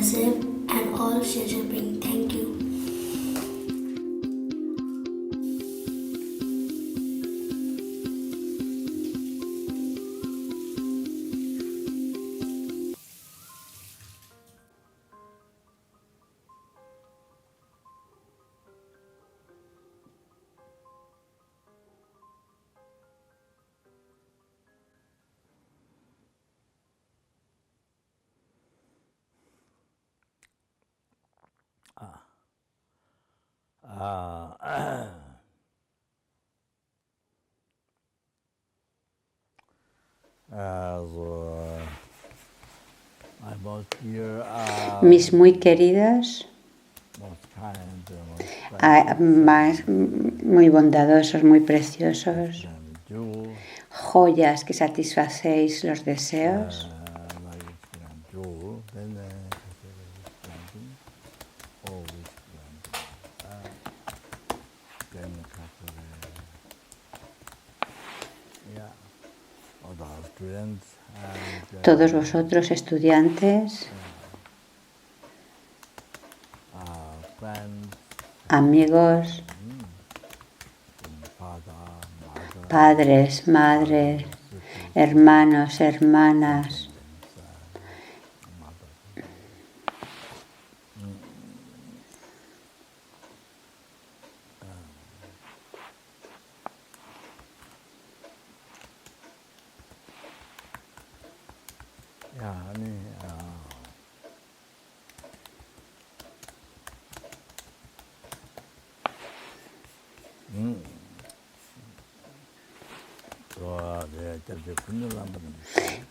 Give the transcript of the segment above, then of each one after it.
Nasib, and all Shijabring. Thank you. Mis muy queridos, muy bondadosos, muy preciosos, joyas que satisfacéis los deseos, todos vosotros estudiantes, amigos, padres, madres, hermanos, hermanas,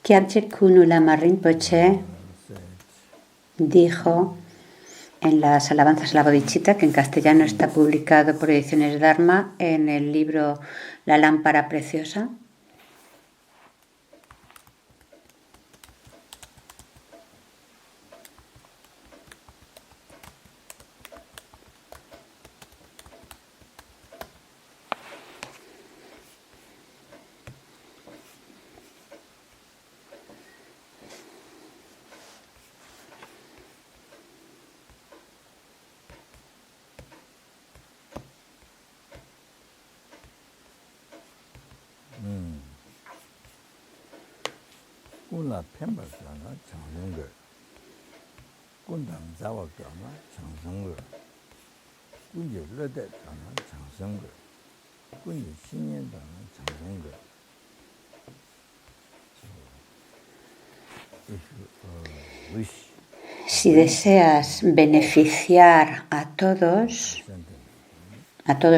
Kyabje Kunu Lama Rinpoche dijo en las alabanzas a la bodhicitta, que en castellano está publicado por Ediciones Dharma en el libro La lámpara preciosa, Kuna pemba sana changsengge, kundang zawa sana changsengge, kunji lede sana changsengge, kunji xinyan sana changsengge. Si deseas beneficiar a todos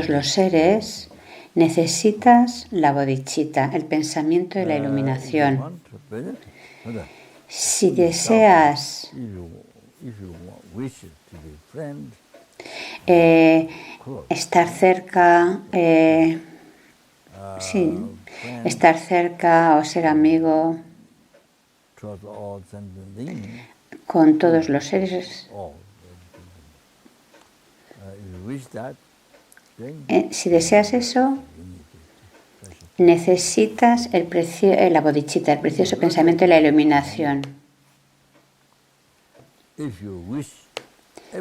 los seres, necesitas la bodhicitta, el pensamiento de la iluminación. Si deseas estar cerca, estar cerca o ser amigo con todos los seres, si deseas eso, necesitas la bodhicitta, el precioso pensamiento de la iluminación.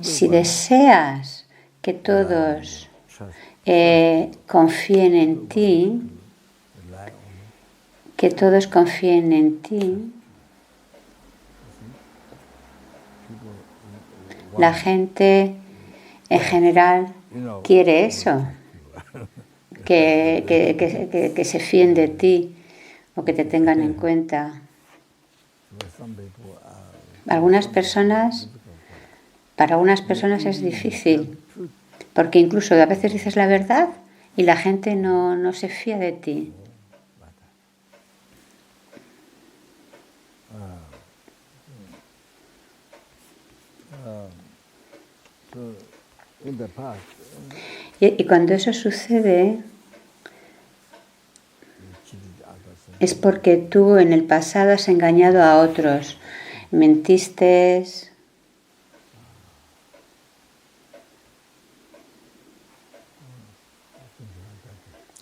Si deseas que todos confíen en ti, la gente en general quiere eso, que se fíen de ti o que te tengan en cuenta. Para algunas personas es difícil, porque incluso a veces dices la verdad y la gente no se fía de ti. Y cuando eso sucede, es porque tú en el pasado has engañado a otros, mentiste,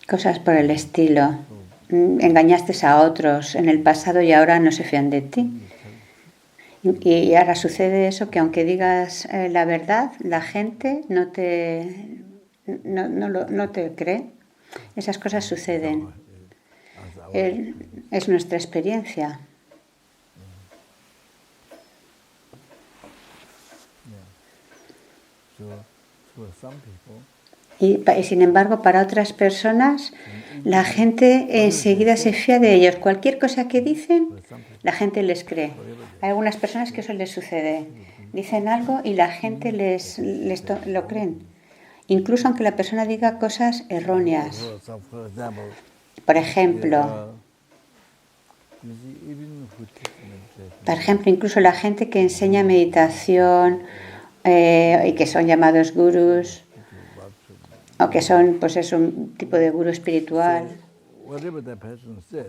cosas por el estilo. Engañaste a otros en el pasado y ahora no se fían de ti. Y ahora sucede eso, que aunque digas la verdad, la gente no te cree. Esas cosas suceden. Es nuestra experiencia. Y sin embargo, para otras personas, la gente enseguida se fía de ellos. Cualquier cosa que dicen, la gente les cree. Hay algunas personas que eso les sucede. Dicen algo y la gente lo creen. Incluso aunque la persona diga cosas erróneas. Por ejemplo, incluso la gente que enseña meditación y que son llamados gurús, o que son, pues es un tipo de gurú espiritual.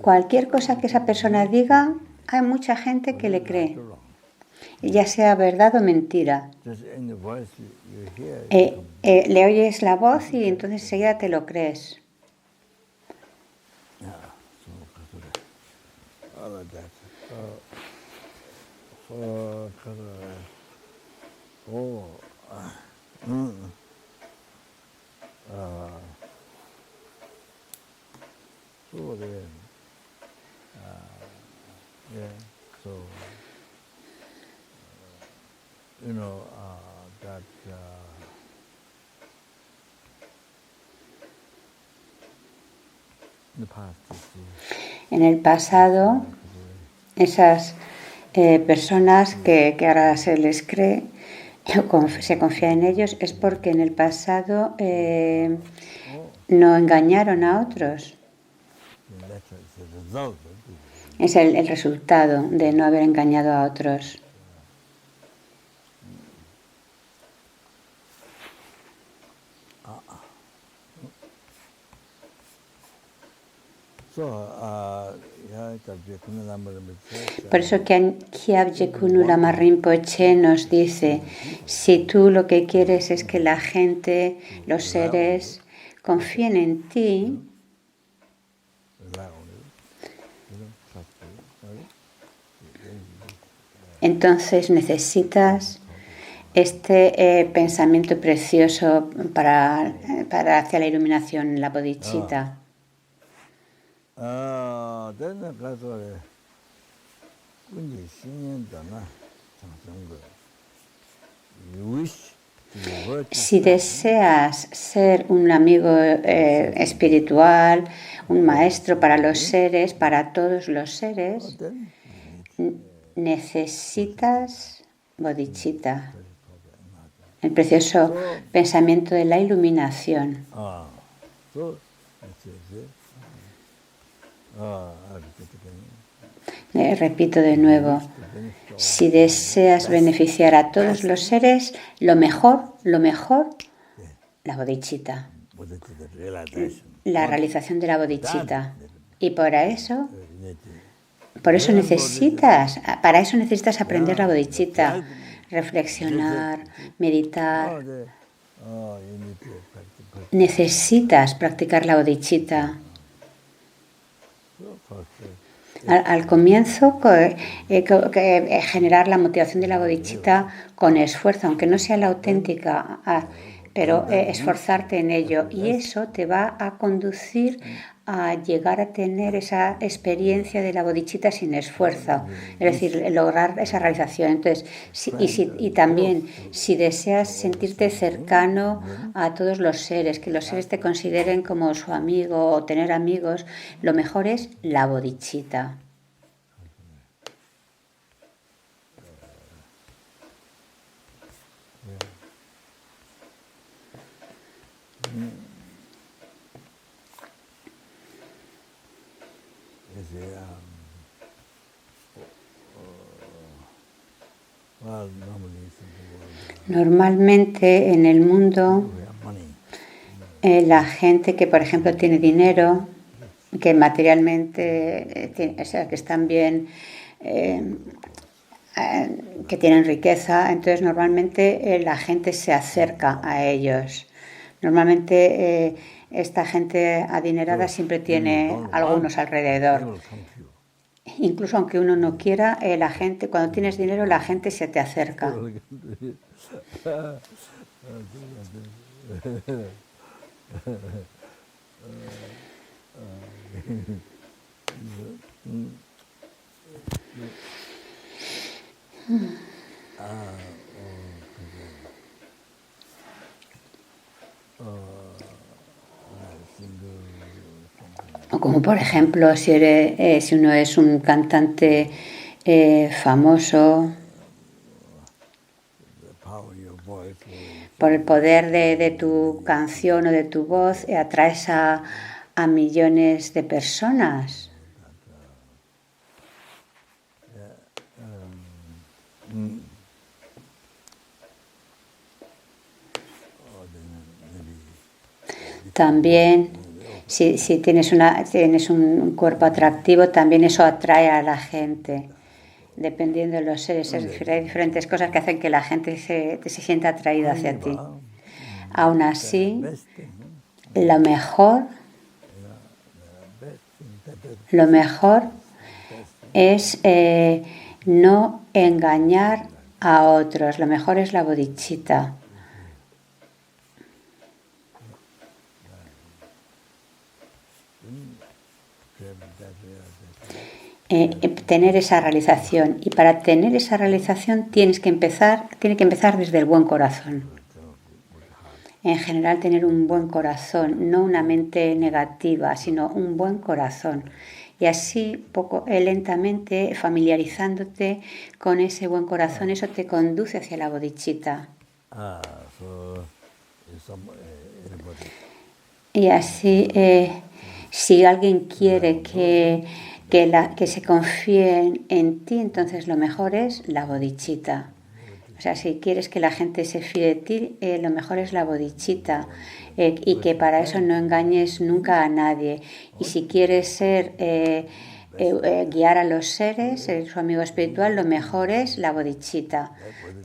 Cualquier cosa que esa persona diga, hay mucha gente que le cree, ya sea verdad o mentira. Le oyes la voz y entonces enseguida te lo crees. En el pasado, esas personas que ahora se les cree, se confía en ellos, es porque en el pasado no engañaron a otros. Es el resultado de no haber engañado a otros. Por eso que Kyabje Kunu Lama Rinpoche nos dice, si tú lo que quieres es que la gente, los seres, confíen en ti, entonces necesitas este pensamiento precioso para hacia la iluminación, la bodhicitta. Si deseas ser un amigo espiritual, un maestro para los seres, para todos los seres, necesitas bodhicitta, el precioso pensamiento de la iluminación. Repito de nuevo, si deseas beneficiar a todos los seres, lo mejor, la bodhicitta, la realización de la bodhicitta. Y para eso necesitas aprender la bodhicitta, reflexionar, meditar. Necesitas practicar la bodhicitta. Al comienzo, generar la motivación de la bodhicitta con esfuerzo, aunque no sea la auténtica, pero esforzarte en ello. Y eso te va a conducir a llegar a tener esa experiencia de la bodhicitta sin esfuerzo, es decir, lograr esa realización. Entonces, y también, si deseas sentirte cercano a todos los seres, que los seres te consideren como su amigo o tener amigos, lo mejor es la bodhicitta. Normalmente en el mundo la gente que, por ejemplo, tiene dinero, que materialmente, o sea, que están bien, que tienen riqueza, entonces normalmente la gente se acerca a ellos. Normalmente esta gente adinerada siempre tiene algunos alrededor. incluso aunque uno no quiera, la gente, cuando tienes dinero, la gente se te acerca. O como por ejemplo, si uno es un cantante famoso, por el poder de tu canción o de tu voz, atraes a millones de personas. También, si tienes un cuerpo atractivo, también eso atrae a la gente. Dependiendo de los seres, hay diferentes cosas que hacen que la gente se sienta atraída hacia ti. Aún así, lo mejor es no engañar a otros. Lo mejor es la bodhicitta. Tener esa realización, y para tener esa realización tiene que empezar desde el buen corazón. En general, tener un buen corazón, no una mente negativa, sino un buen corazón. Y así, lentamente, familiarizándote con ese buen corazón, eso te conduce hacia la bodhicitta. Y así, si alguien quiere que se confíe en ti, entonces lo mejor es la bodhicitta. O sea, si quieres que la gente se fíe de ti, lo mejor es la bodhicitta, y que para eso no engañes nunca a nadie. Y si quieres guiar a los seres, ser su amigo espiritual, lo mejor es la bodhicitta.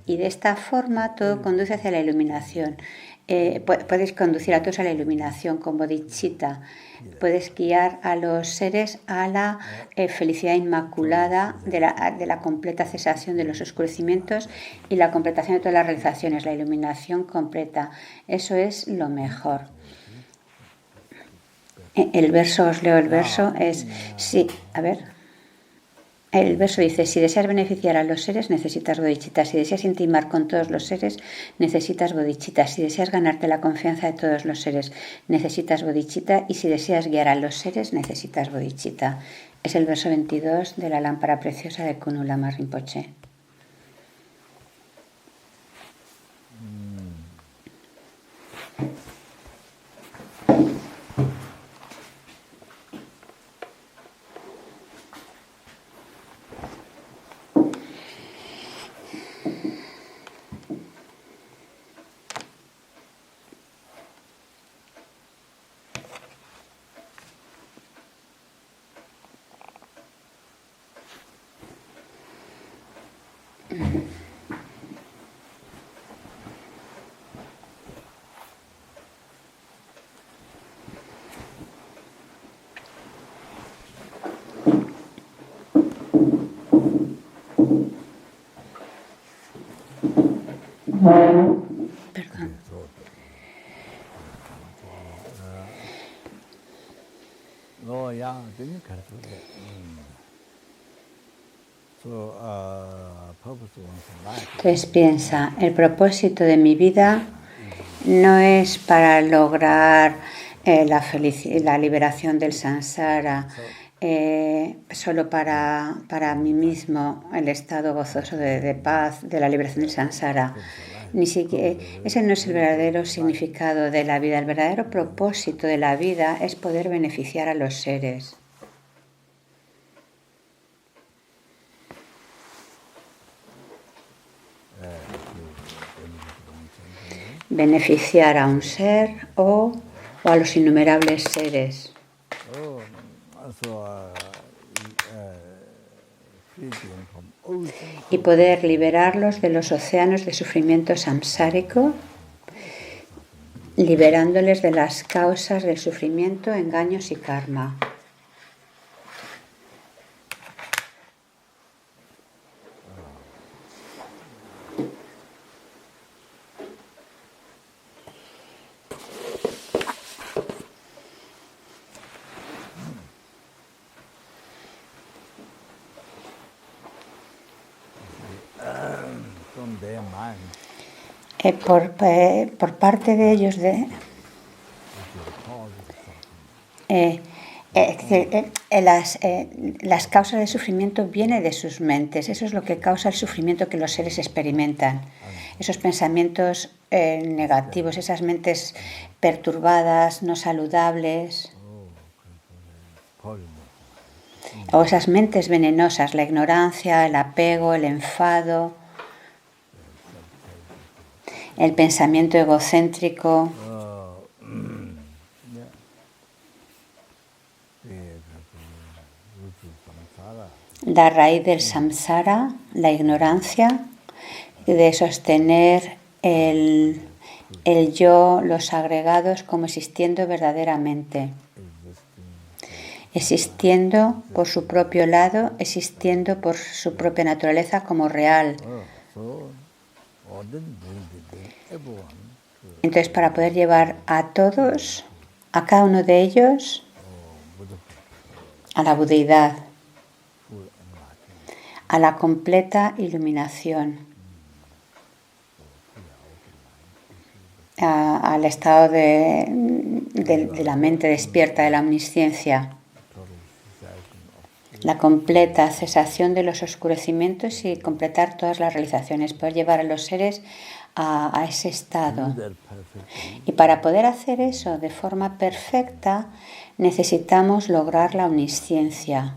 Y de esta forma todo conduce hacia la iluminación. Puedes conducir a todos a la iluminación con bodhicitta. Puedes guiar a los seres a la felicidad inmaculada de la completa cesación de los oscurecimientos y la completación de todas las realizaciones, la iluminación completa. Eso es lo mejor. Os leo el verso, el verso dice: si deseas beneficiar a los seres, necesitas bodhicitta. Si deseas intimar con todos los seres, necesitas bodhicitta. Si deseas ganarte la confianza de todos los seres, necesitas bodhicitta. Y si deseas guiar a los seres, necesitas bodhicitta. Es el verso 22 de la lámpara preciosa de Kunu Lama Rinpoche. Perdón. Entonces piensa, el propósito de mi vida no es para lograr la liberación del samsara, solo para mí mismo, el estado gozoso de paz, de la liberación del samsara. Ni siquiera, ese no es el verdadero significado de la vida. El verdadero propósito de la vida es poder beneficiar a los seres. Beneficiar a un ser o a los innumerables seres. Y poder liberarlos de los océanos de sufrimiento samsárico, liberándoles de las causas del sufrimiento, engaños y karma. por parte de ellos, las causas del sufrimiento vienen de sus mentes. Eso es lo que causa el sufrimiento que los seres experimentan. Esos pensamientos negativos, esas mentes perturbadas, no saludables, o esas mentes venenosas, la ignorancia, el apego, el enfado, el pensamiento egocéntrico, la raíz del samsara, la ignorancia, de sostener el yo, los agregados como existiendo verdaderamente, existiendo por su propio lado, existiendo por su propia naturaleza como real. Entonces, para poder llevar a todos, a cada uno de ellos, a la budeidad, a la completa iluminación, al estado de la mente despierta, de la omnisciencia, la completa cesación de los oscurecimientos y completar todas las realizaciones, poder llevar a los seres a ese estado. Y para poder hacer eso de forma perfecta, necesitamos lograr la omnisciencia.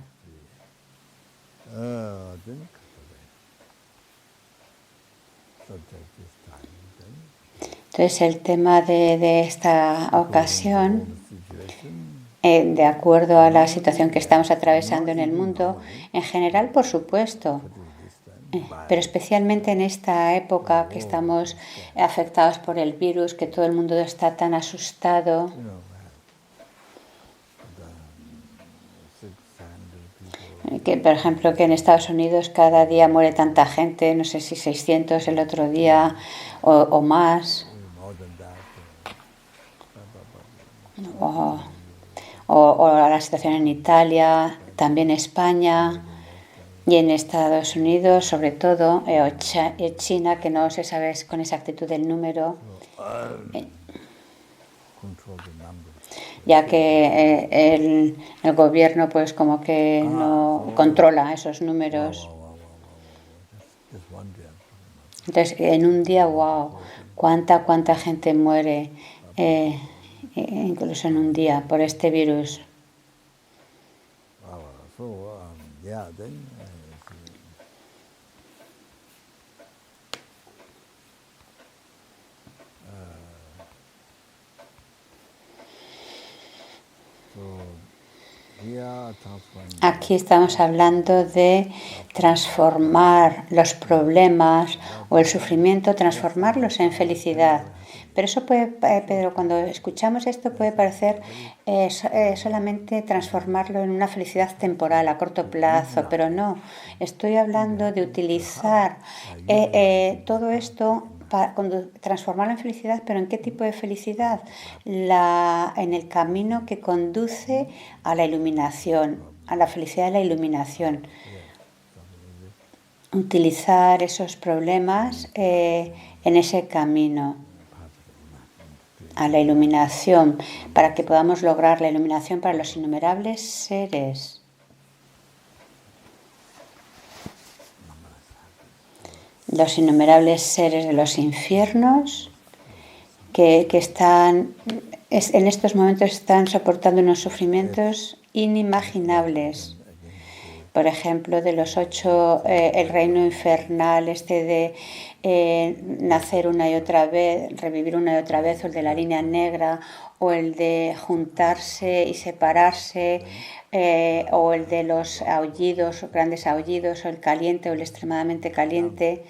Entonces el tema de esta ocasión, de acuerdo a la situación que estamos atravesando en el mundo, en general, por supuesto, pero especialmente en esta época que estamos afectados por el virus, que todo el mundo está tan asustado. Que, por ejemplo, que en Estados Unidos cada día muere tanta gente, no sé si 600 el otro día o más. O la situación en Italia, también España y en Estados Unidos, sobre todo, China, que no se sabe con exactitud el número, ya que el gobierno pues como que no controla esos números. Entonces, en un día, wow, cuánta gente muere, incluso en un día, por este virus. Aquí estamos hablando de transformar los problemas o el sufrimiento, transformarlos en felicidad. Pero eso puede, Pedro, cuando escuchamos esto puede parecer solamente transformarlo en una felicidad temporal, a corto plazo, pero no. Estoy hablando de utilizar todo esto para transformarlo en felicidad, pero ¿en qué tipo de felicidad? En el camino que conduce a la iluminación, a la felicidad de la iluminación. Utilizar esos problemas en ese camino a la iluminación, para que podamos lograr la iluminación para los innumerables seres. Los innumerables seres de los infiernos que están, en estos momentos están soportando unos sufrimientos inimaginables. Por ejemplo, de los 8, el reino infernal, de nacer una y otra vez, revivir una y otra vez, o el de la línea negra, o el de juntarse y separarse, o el de los aullidos, grandes aullidos, o el caliente o el extremadamente caliente,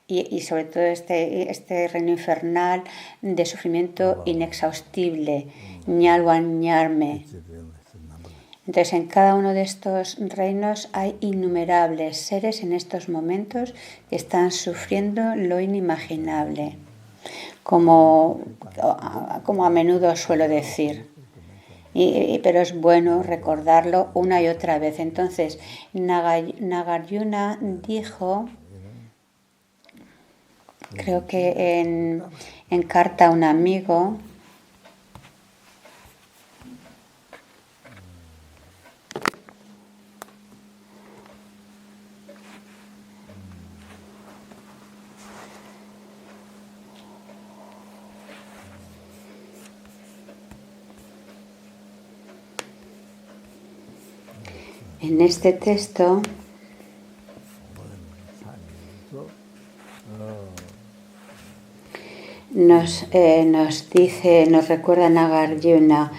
y sobre todo este reino infernal de sufrimiento inexhaustible, ñalwan ñarme. Entonces, en cada uno de estos reinos hay innumerables seres en estos momentos que están sufriendo lo inimaginable, como a menudo suelo decir. Pero es bueno recordarlo una y otra vez. Entonces, Nagarjuna dijo Creo que en Carta a un amigo en este texto nos dice, nos recuerda Nagarjuna,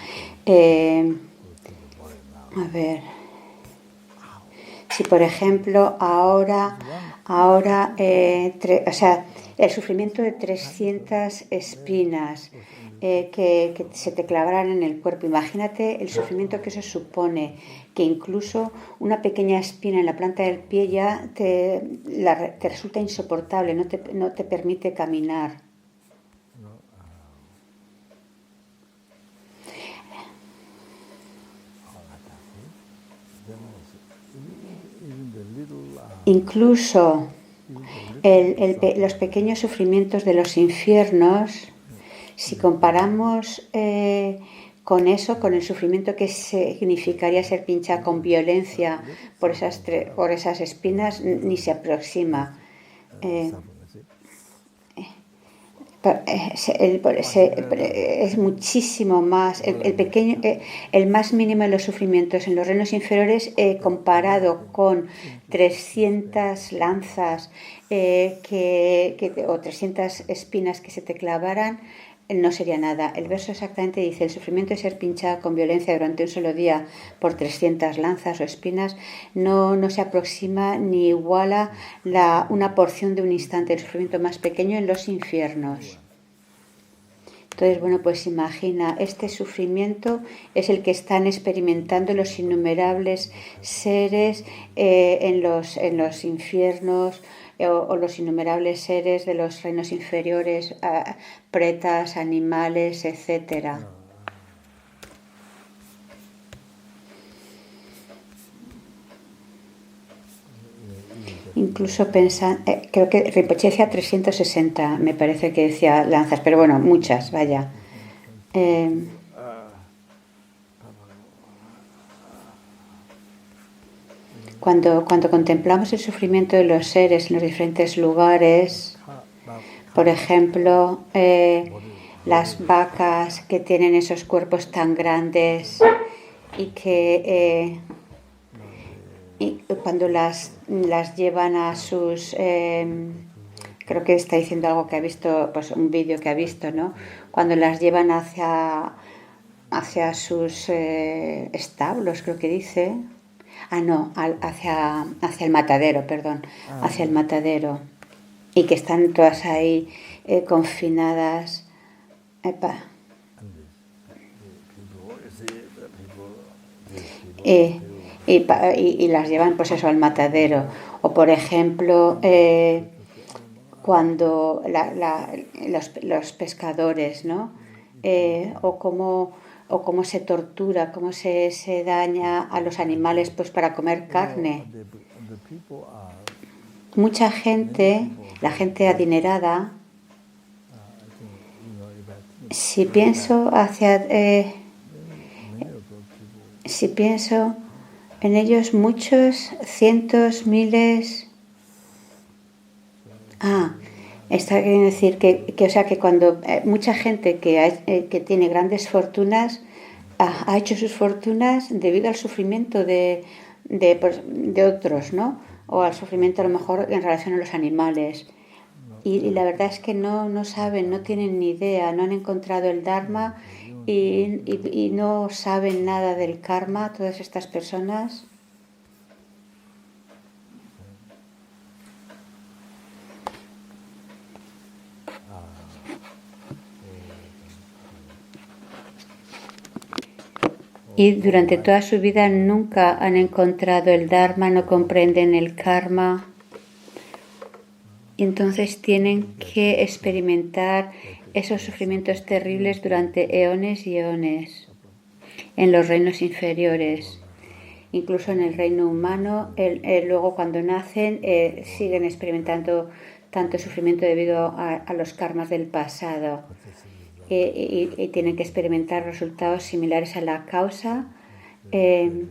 a ver, si por ejemplo ahora o sea, el sufrimiento de 300 espinas que se te clavaran en el cuerpo, imagínate el sufrimiento que eso supone, que incluso una pequeña espina en la planta del pie ya te resulta insoportable, no te permite caminar. Incluso los pequeños sufrimientos de los infiernos, si comparamos con eso, con el sufrimiento que significaría ser pinchada con violencia por esas espinas, ni se aproxima. Es muchísimo más el más mínimo de los sufrimientos en los reinos inferiores comparado con 300 lanzas o 300 espinas que se te clavaran, no sería nada. El verso exactamente dice: el sufrimiento de ser pinchada con violencia durante un solo día por 300 lanzas o espinas no se aproxima ni iguala una porción de un instante, el sufrimiento más pequeño en los infiernos. Entonces, bueno, pues imagina, este sufrimiento es el que están experimentando los innumerables seres en los infiernos, o los innumerables seres de los reinos inferiores, pretas, animales, etc. Incluso creo que Rinpoche decía 360, me parece que decía lanzas, pero bueno, muchas, vaya. Cuando contemplamos el sufrimiento de los seres en los diferentes lugares, por ejemplo, las vacas que tienen esos cuerpos tan grandes y que cuando las llevan a sus... creo que está diciendo algo que ha visto, pues un vídeo que ha visto, ¿no? Cuando las llevan hacia sus establos, creo que dice... hacia el matadero, perdón, hacia el matadero, y que están todas ahí confinadas. Y las llevan, pues eso, al matadero. O por ejemplo, cuando los pescadores, ¿no? O cómo se tortura, cómo se daña a los animales, pues para comer carne. Mucha gente, la gente adinerada, si pienso en ellos, muchos, cientos, miles. Está queriendo decir que cuando mucha gente que tiene grandes fortunas ha hecho sus fortunas debido al sufrimiento de otros, ¿no? O al sufrimiento a lo mejor en relación a los animales. Y la verdad es que no saben, no tienen ni idea, no han encontrado el Dharma y no saben nada del karma, todas estas personas. Y durante toda su vida nunca han encontrado el Dharma, no comprenden el karma. Y entonces tienen que experimentar esos sufrimientos terribles durante eones y eones en los reinos inferiores. Incluso en el reino humano, luego cuando nacen siguen experimentando tanto sufrimiento debido a los karmas del pasado y tienen que experimentar resultados similares a la causa y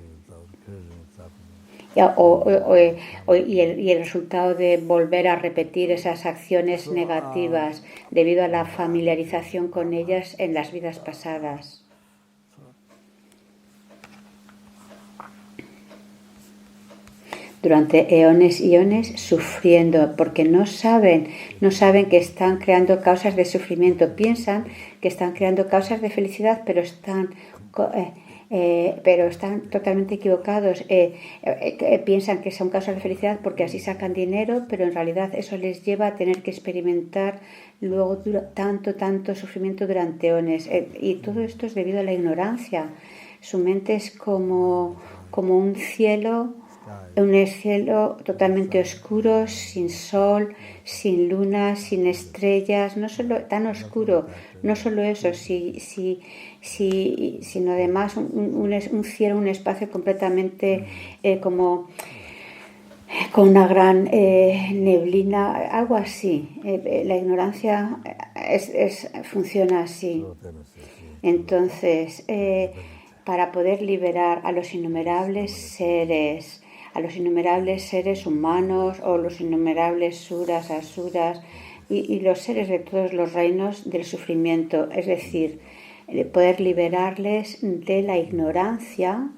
el resultado de volver a repetir esas acciones negativas debido a la familiarización con ellas en las vidas pasadas. Durante eones y eones sufriendo porque no saben que están creando causas de sufrimiento, piensan que están creando causas de felicidad, pero están totalmente equivocados. Piensan que son causas de felicidad porque así sacan dinero, pero en realidad eso les lleva a tener que experimentar luego tanto sufrimiento durante eones. Y todo esto es debido a la ignorancia. Su mente es como un cielo totalmente oscuro, sin sol, sin luna, sin estrellas, no solo tan oscuro, no solo eso, sino además un cielo, un espacio completamente como con una gran neblina, algo así. La ignorancia funciona así. Entonces, para poder liberar a los innumerables seres humanos o los innumerables suras, asuras y los seres de todos los reinos del sufrimiento, es decir, poder liberarles de la ignorancia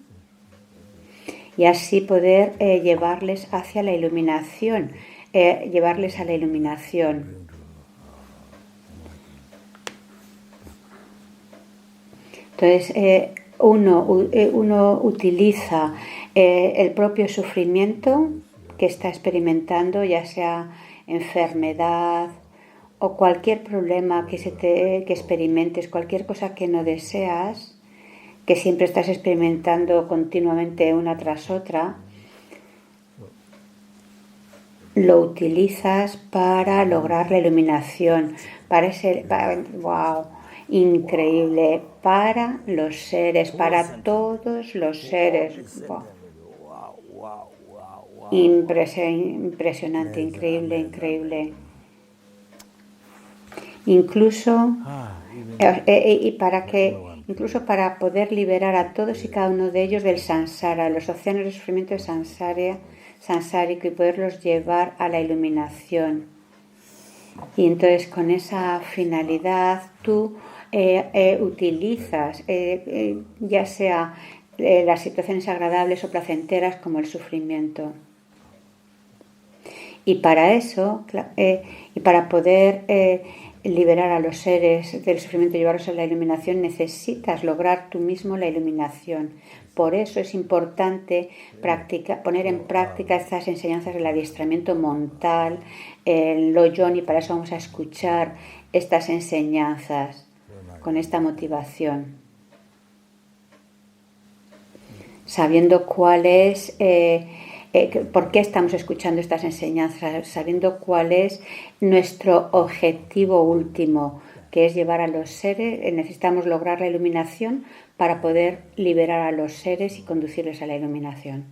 y así poder llevarles hacia la iluminación, llevarles a la iluminación. Entonces, uno utiliza el propio sufrimiento que está experimentando, ya sea enfermedad o cualquier problema que experimentes, cualquier cosa que no deseas, que siempre estás experimentando continuamente una tras otra, lo utilizas para lograr la iluminación, wow, increíble, para los seres, para todos los seres. Wow. Impresionante, increíble. Incluso incluso para poder liberar a todos y cada uno de ellos del samsara, los océanos de sufrimiento sansárico, y poderlos llevar a la iluminación. Y entonces con esa finalidad tú utilizas ya sea las situaciones agradables o placenteras como el sufrimiento. Y para eso, y para poder liberar a los seres del sufrimiento y llevarlos a la iluminación, necesitas lograr tú mismo la iluminación. Por eso es importante poner en práctica estas enseñanzas del adiestramiento mental, el Lojong, y para eso vamos a escuchar estas enseñanzas con esta motivación. Sabiendo cuál es... ¿por qué estamos escuchando estas enseñanzas? Sabiendo cuál es nuestro objetivo último, que es llevar a los seres. Necesitamos lograr la iluminación para poder liberar a los seres y conducirles a la iluminación.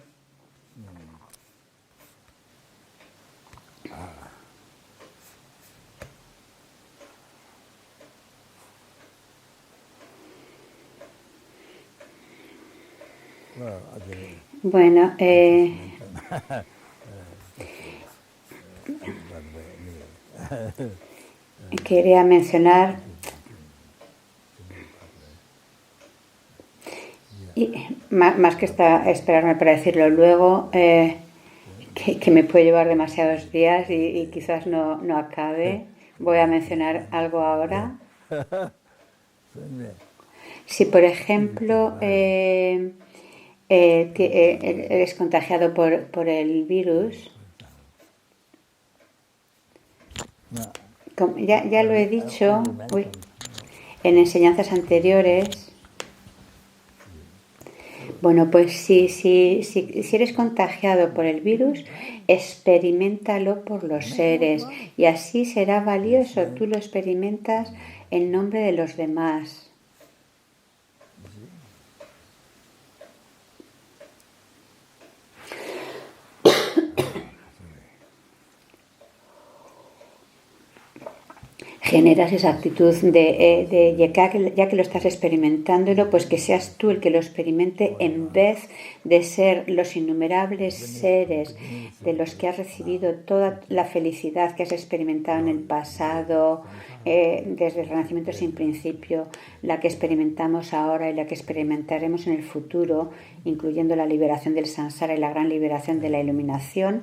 Bueno, quería mencionar y más que esperarme para decirlo luego, que me puede llevar demasiados días y quizás no acabe. Voy a mencionar algo ahora. Si, por ejemplo, eres contagiado por el virus, ya lo he dicho en enseñanzas anteriores. Bueno, pues si eres contagiado por el virus, experiméntalo por los seres y así será valioso. Tú lo experimentas en nombre de los demás. generas esa actitud ya que lo estás experimentándolo, pues que seas tú el que lo experimente en vez de ser los innumerables seres de los que has recibido toda la felicidad que has experimentado en el pasado, desde el Renacimiento sin principio, la que experimentamos ahora y la que experimentaremos en el futuro, incluyendo la liberación del samsara y la gran liberación de la iluminación,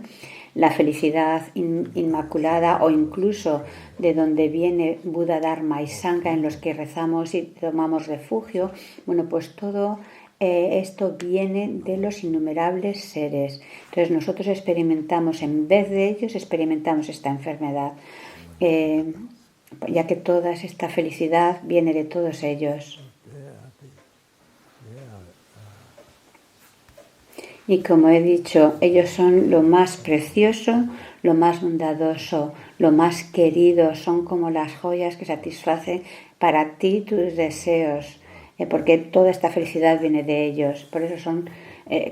la felicidad inmaculada, o incluso de donde viene Buda, Dharma y Sangha, en los que rezamos y tomamos refugio. Bueno, pues todo esto viene de los innumerables seres. Entonces nosotros experimentamos, en vez de ellos, experimentamos esta enfermedad, ya que toda esta felicidad viene de todos ellos. Y como he dicho, ellos son lo más precioso, lo más bondadoso, lo más querido, son como las joyas que satisfacen para ti tus deseos, porque toda esta felicidad viene de ellos. Por eso son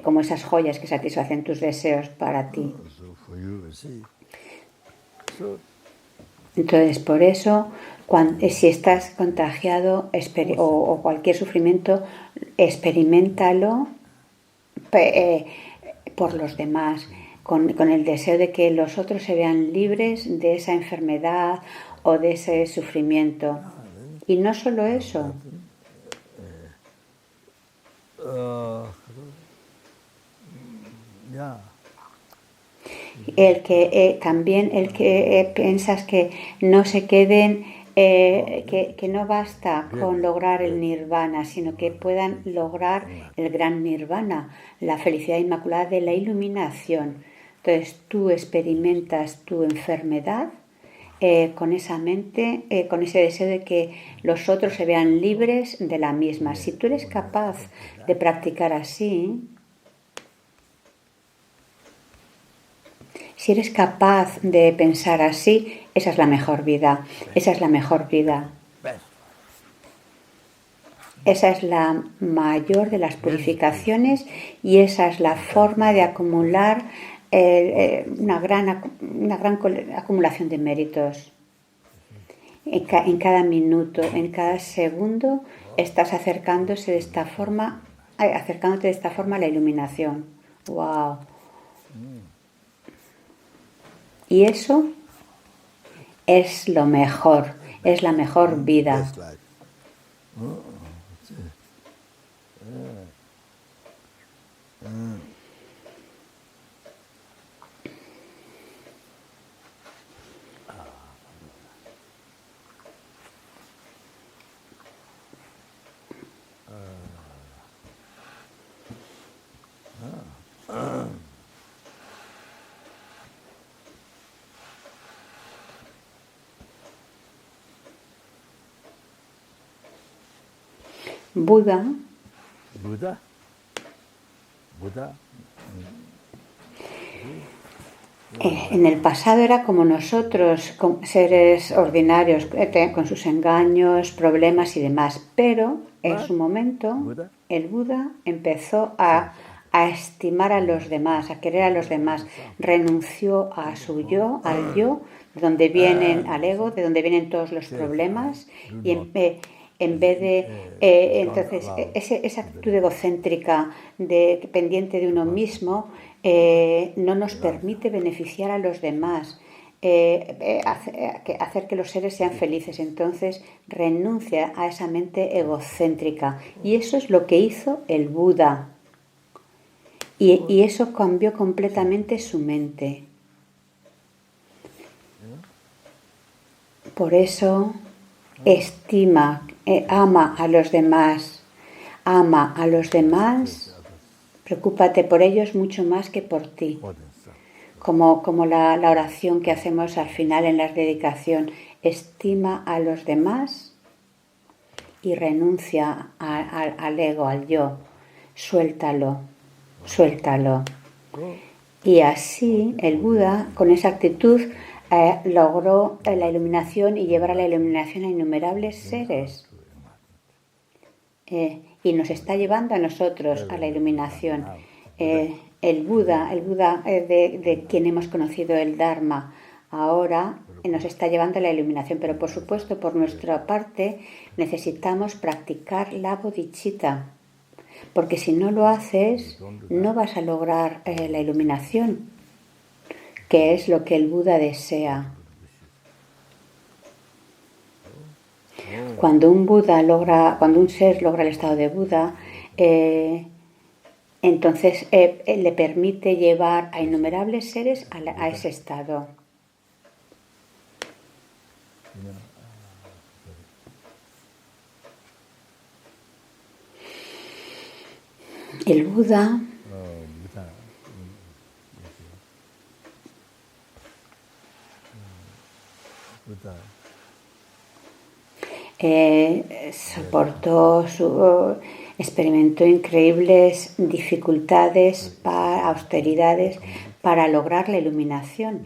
como esas joyas que satisfacen tus deseos para ti. Entonces, por eso, si estás contagiado o cualquier sufrimiento, experiméntalo por los demás, con el deseo de que los otros se vean libres de esa enfermedad o de ese sufrimiento. Y no solo eso. También el que piensas que no se queden, que no basta con lograr el nirvana, sino que puedan lograr el gran nirvana, la felicidad inmaculada de la iluminación. Entonces tú experimentas tu enfermedad con esa mente, con ese deseo de que los otros se vean libres de la misma. Si tú eres capaz de practicar así, si eres capaz de pensar así, esa es la mejor vida. Esa es la mejor vida. Esa es la mayor de las purificaciones y esa es la forma de acumular una gran acumulación de méritos. En cada minuto, en cada segundo, estás acercándote de esta forma a la iluminación. ¡Wow! Y eso es lo mejor, es la mejor vida. Buda. En el pasado era como nosotros, seres ordinarios, con sus engaños, problemas y demás, pero en su momento el Buda empezó a estimar a los demás, a querer a los demás, renunció a su yo, al yo, de donde vienen, al ego, de donde vienen todos los problemas, y en vez de entonces esa actitud egocéntrica pendiente de uno mismo no nos permite beneficiar a los demás, hacer que los seres sean felices. Entonces renuncia a esa mente egocéntrica, y eso es lo que hizo el Buda, y eso cambió completamente su mente. Por eso ama a los demás, preocúpate por ellos mucho más que por ti. Como la oración que hacemos al final en la dedicación, estima a los demás y renuncia al ego, al yo, suéltalo. Y así el Buda, con esa actitud, logró la iluminación y llevar a la iluminación a innumerables seres. Y nos está llevando a nosotros a la iluminación. El Buda de quien hemos conocido el Dharma, ahora nos está llevando a la iluminación. Pero por supuesto, por nuestra parte, necesitamos practicar la bodhicitta, porque si no lo haces, no vas a lograr la iluminación, que es lo que el Buda desea. Cuando un ser logra el estado de Buda, entonces le permite llevar a innumerables seres a ese estado. El Buda experimentó increíbles dificultades, austeridades para lograr la iluminación,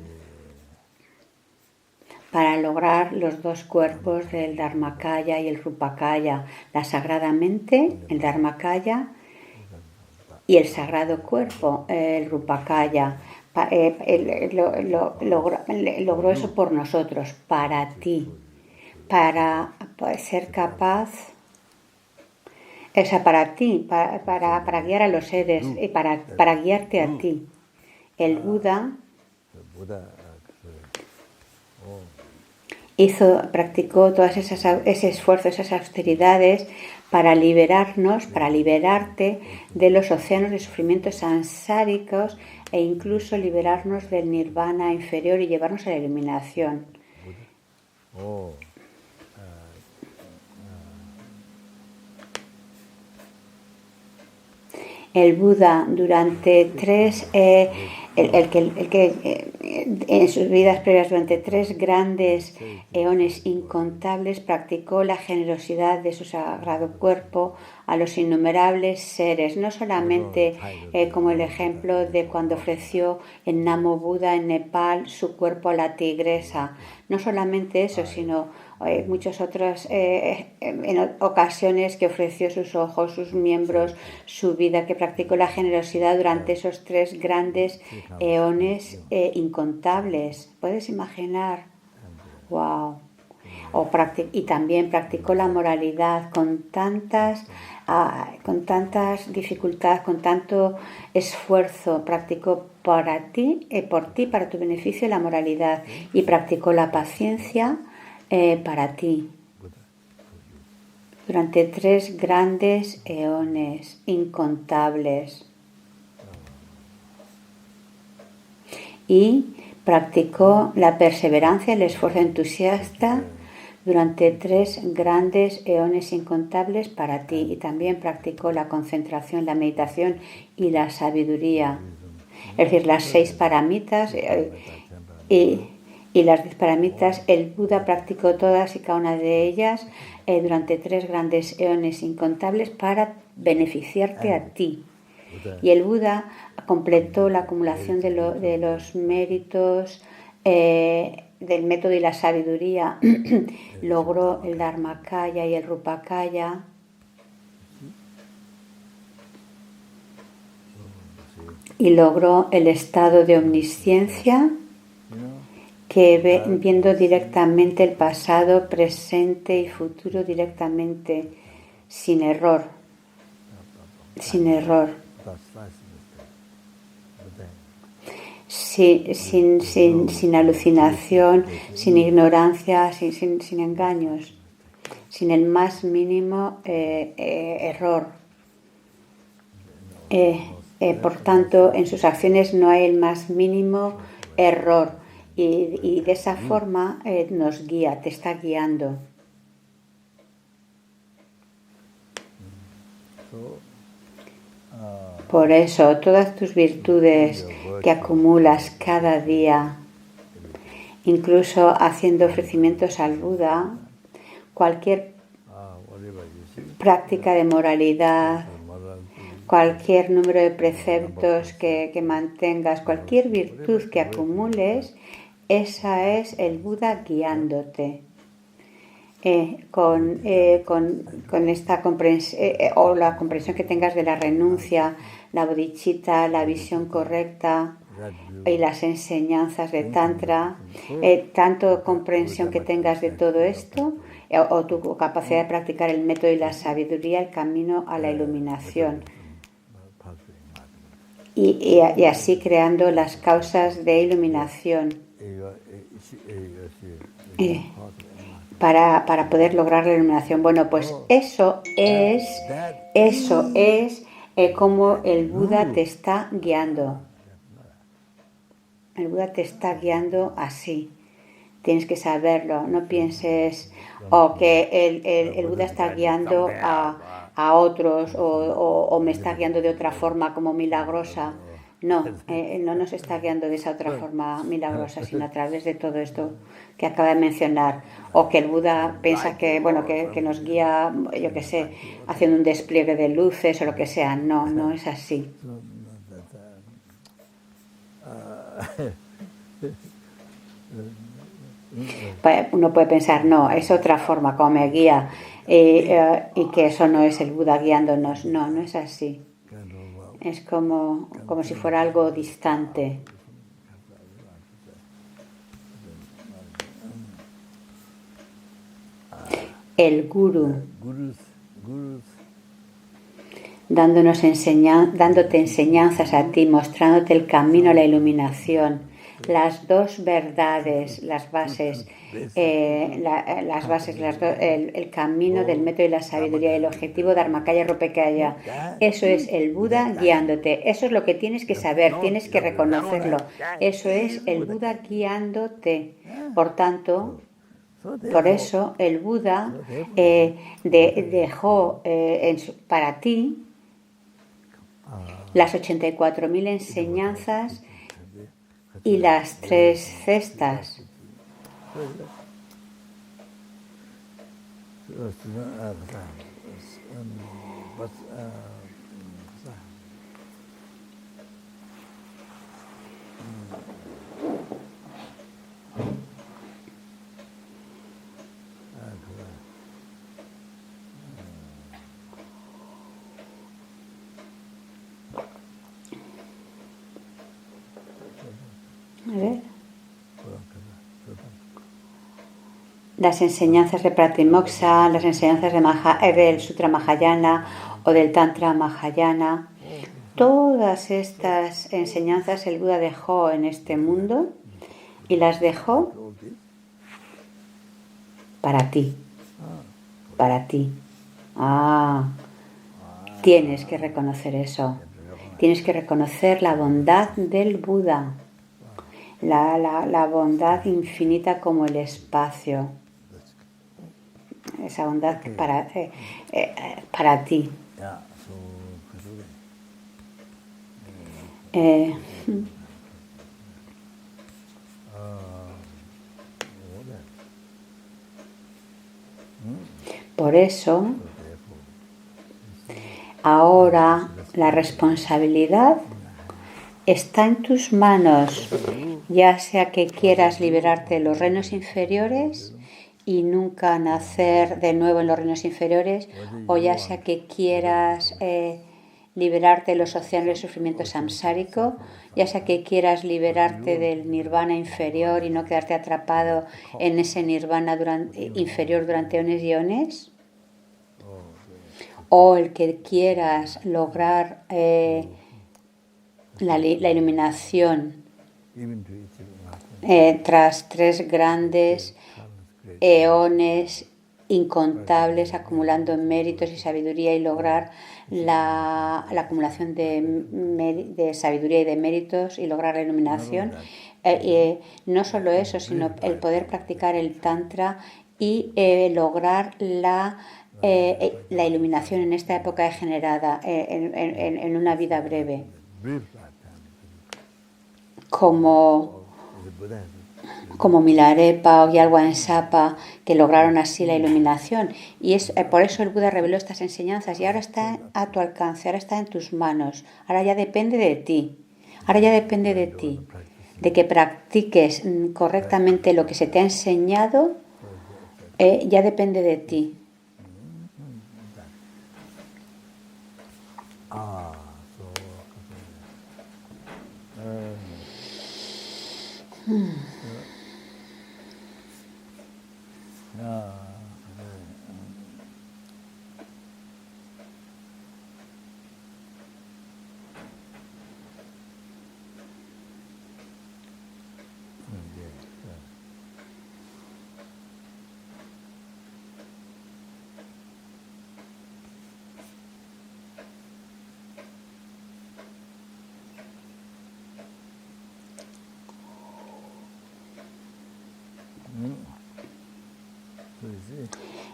para lograr los dos cuerpos del Dharmakaya y el Rupakaya, la sagrada mente, el Dharmakaya, y el sagrado cuerpo, el Rupakaya. Logró eso por nosotros, para ti, para ser capaz, para ti, para guiar a los seres, para guiarte a ti. El Buda practicó todas ese esfuerzo, esas austeridades para liberarnos, para liberarte de los océanos de sufrimientos sansáricos e incluso liberarnos del nirvana inferior y llevarnos a la iluminación. El Buda durante en sus vidas previas durante 3 grandes eones incontables practicó la generosidad de su sagrado cuerpo a los innumerables seres, no solamente como el ejemplo de cuando ofreció en Namo Buddha en Nepal su cuerpo a la tigresa, no solamente eso, sino muchas otras en ocasiones que ofreció sus ojos, sus miembros, su vida, que practicó la generosidad durante esos 3 grandes eones incontables. ¿Puedes imaginar? ¡Wow! Y también practicó la moralidad con tantas dificultades, con tanto esfuerzo. Practicó por ti, para tu beneficio, la moralidad, y practicó la paciencia para ti durante 3 grandes eones incontables. Y practicó la perseverancia, el esfuerzo entusiasta durante 3 grandes eones incontables para ti. Y también practicó la concentración, la meditación y la sabiduría. Es decir, las 6 paramitas y las 10 paramitas. El Buda practicó todas y cada una de ellas durante 3 grandes eones incontables para beneficiarte a ti. Y el Buda completó la acumulación de los méritos del método y la sabiduría. Logró el Dharmakaya y el Rupakaya. Y logró el estado de omnisciencia, que viendo directamente el pasado, presente y futuro directamente, sin error. Sin alucinación, sin ignorancia, sin engaños, sin el más mínimo error. Por tanto, en sus acciones no hay el más mínimo error, y de esa forma nos guía, te está guiando. Por eso, todas tus virtudes que acumulas cada día, incluso haciendo ofrecimientos al Buda, cualquier práctica de moralidad, cualquier número de preceptos que mantengas, cualquier virtud que acumules, esa es el Buda guiándote. Con esta comprensión o la comprensión que tengas de la renuncia, la bodhicitta, la visión correcta, y las enseñanzas de Tantra, tanto comprensión que tengas de todo esto, o tu capacidad de practicar el método y la sabiduría, el camino a la iluminación. Y así creando las causas de iluminación para poder lograr la iluminación. Bueno, pues eso es como el Buda te está guiando. El Buda te está guiando así. Tienes que saberlo. No pienses que el Buda está guiando a otros o me está guiando de otra forma como milagrosa. No, no nos está guiando de esa otra forma milagrosa, sino a través de todo esto que acaba de mencionar. O que el Buda piensa que nos guía, yo qué sé, haciendo un despliegue de luces o lo que sea. No, no es así. Uno puede pensar, no, es otra forma como me guía y que eso no es el Buda guiándonos. No, no es así. Es como si fuera algo distante. El Guru, dándote enseñanzas a ti, mostrándote el camino a la iluminación, las dos verdades, las bases, el camino del método y la sabiduría, el objetivo Dharmakaya Rupakaya. Eso es el Buda guiándote. Eso es lo que tienes que saber, tienes que reconocerlo. Eso es el Buda guiándote. Por tanto, por eso el Buda dejó para ti las 84.000 enseñanzas y las 3 cestas. A ver. Las enseñanzas de Pratimoksha, las enseñanzas del Sutra Mahayana o del Tantra Mahayana, todas estas enseñanzas el Buda dejó en este mundo y las dejó para ti. Para ti. Tienes que reconocer eso. Tienes que reconocer la bondad del Buda. La bondad infinita como el espacio. Esa bondad para ti. Por eso, ahora la responsabilidad está en tus manos, ya sea que quieras liberarte de los reinos inferiores y nunca nacer de nuevo en los reinos inferiores, o ya sea que quieras liberarte de los océanos del sufrimiento samsárico, ya sea que quieras liberarte del nirvana inferior y no quedarte atrapado en ese nirvana inferior durante eones y eones, o el que quieras lograr la iluminación tras 3 grandes eones incontables acumulando méritos y sabiduría y lograr la acumulación de sabiduría y de méritos y lograr la iluminación. No solo eso, sino el poder practicar el Tantra y lograr la iluminación en esta época degenerada, en una vida breve. Como Milarepa o Gyalwan Sapa, que lograron así la iluminación. Y es por eso el Buda reveló estas enseñanzas y ahora está a tu alcance, ahora está en tus manos, ahora ya depende de ti. Ahora ya depende de ti, de que practiques correctamente lo que se te ha enseñado, ya depende de ti.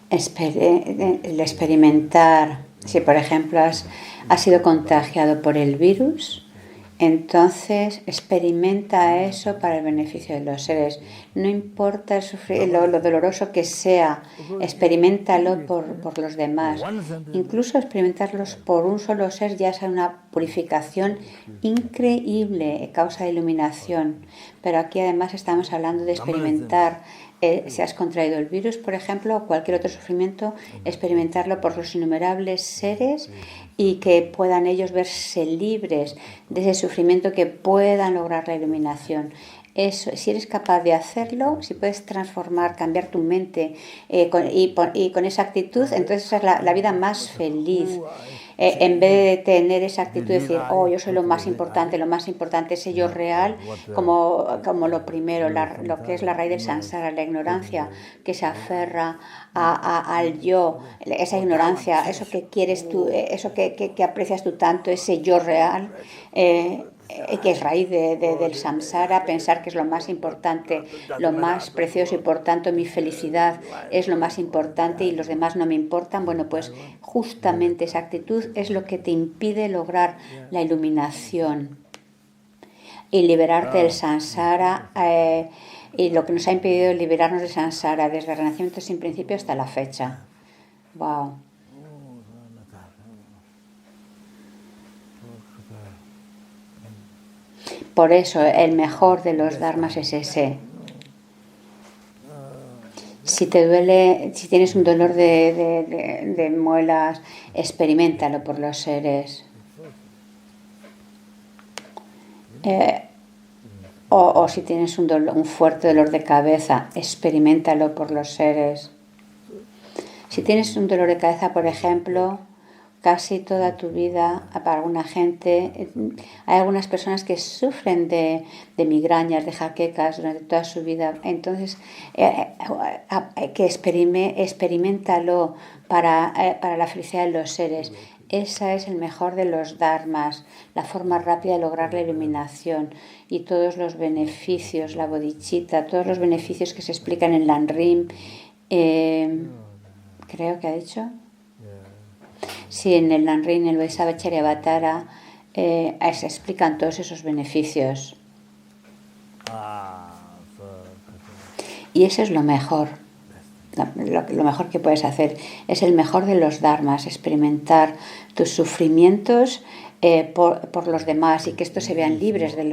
El experimentar, si por ejemplo has sido contagiado por el virus, entonces experimenta eso para el beneficio de los seres. No importa lo doloroso que sea, experimentalo por los demás. Incluso experimentarlos por un solo ser ya es una purificación increíble, causa de iluminación. Pero aquí además estamos hablando de experimentar. Si has contraído el virus, por ejemplo, o cualquier otro sufrimiento, experimentarlo por los innumerables seres y que puedan ellos verse libres de ese sufrimiento, que puedan lograr la iluminación. Eso, si eres capaz de hacerlo, si puedes transformar, cambiar tu mente y con esa actitud, entonces esa es la vida más feliz. En vez de tener esa actitud de decir, oh, yo soy lo más importante, ese yo real, como lo primero, lo que es la raíz del samsara, la ignorancia que se aferra al yo, esa ignorancia, eso que quieres tú, eso que aprecias tú tanto, ese yo real, que es raíz del samsara, pensar que es lo más importante, lo más precioso y por tanto mi felicidad es lo más importante y los demás no me importan. Bueno, pues justamente esa actitud es lo que te impide lograr la iluminación y liberarte del samsara, y lo que nos ha impedido liberarnos del samsara desde el Renacimiento sin principio hasta la fecha. Wow. Por eso el mejor de los dharmas es ese. Si te duele, si tienes un dolor de muelas, experiméntalo por los seres. O si tienes un fuerte dolor de cabeza, experiméntalo por los seres. Si tienes un dolor de cabeza, por ejemplo, casi toda tu vida, para alguna gente, hay algunas personas que sufren de migrañas, de jaquecas durante toda su vida. Entonces, que experiméntalo para la felicidad de los seres. Esa es el mejor de los dharmas, la forma rápida de lograr la iluminación y todos los beneficios, la bodhicitta, todos los beneficios que se explican en Lanrim, creo que ha dicho. Sí, en el Lanrim, en el Vaisavacharyavatara, se explican todos esos beneficios. Y eso es lo mejor. Lo mejor que puedes hacer es el mejor de los dharmas, experimentar tus sufrimientos por los demás y que estos se vean libres de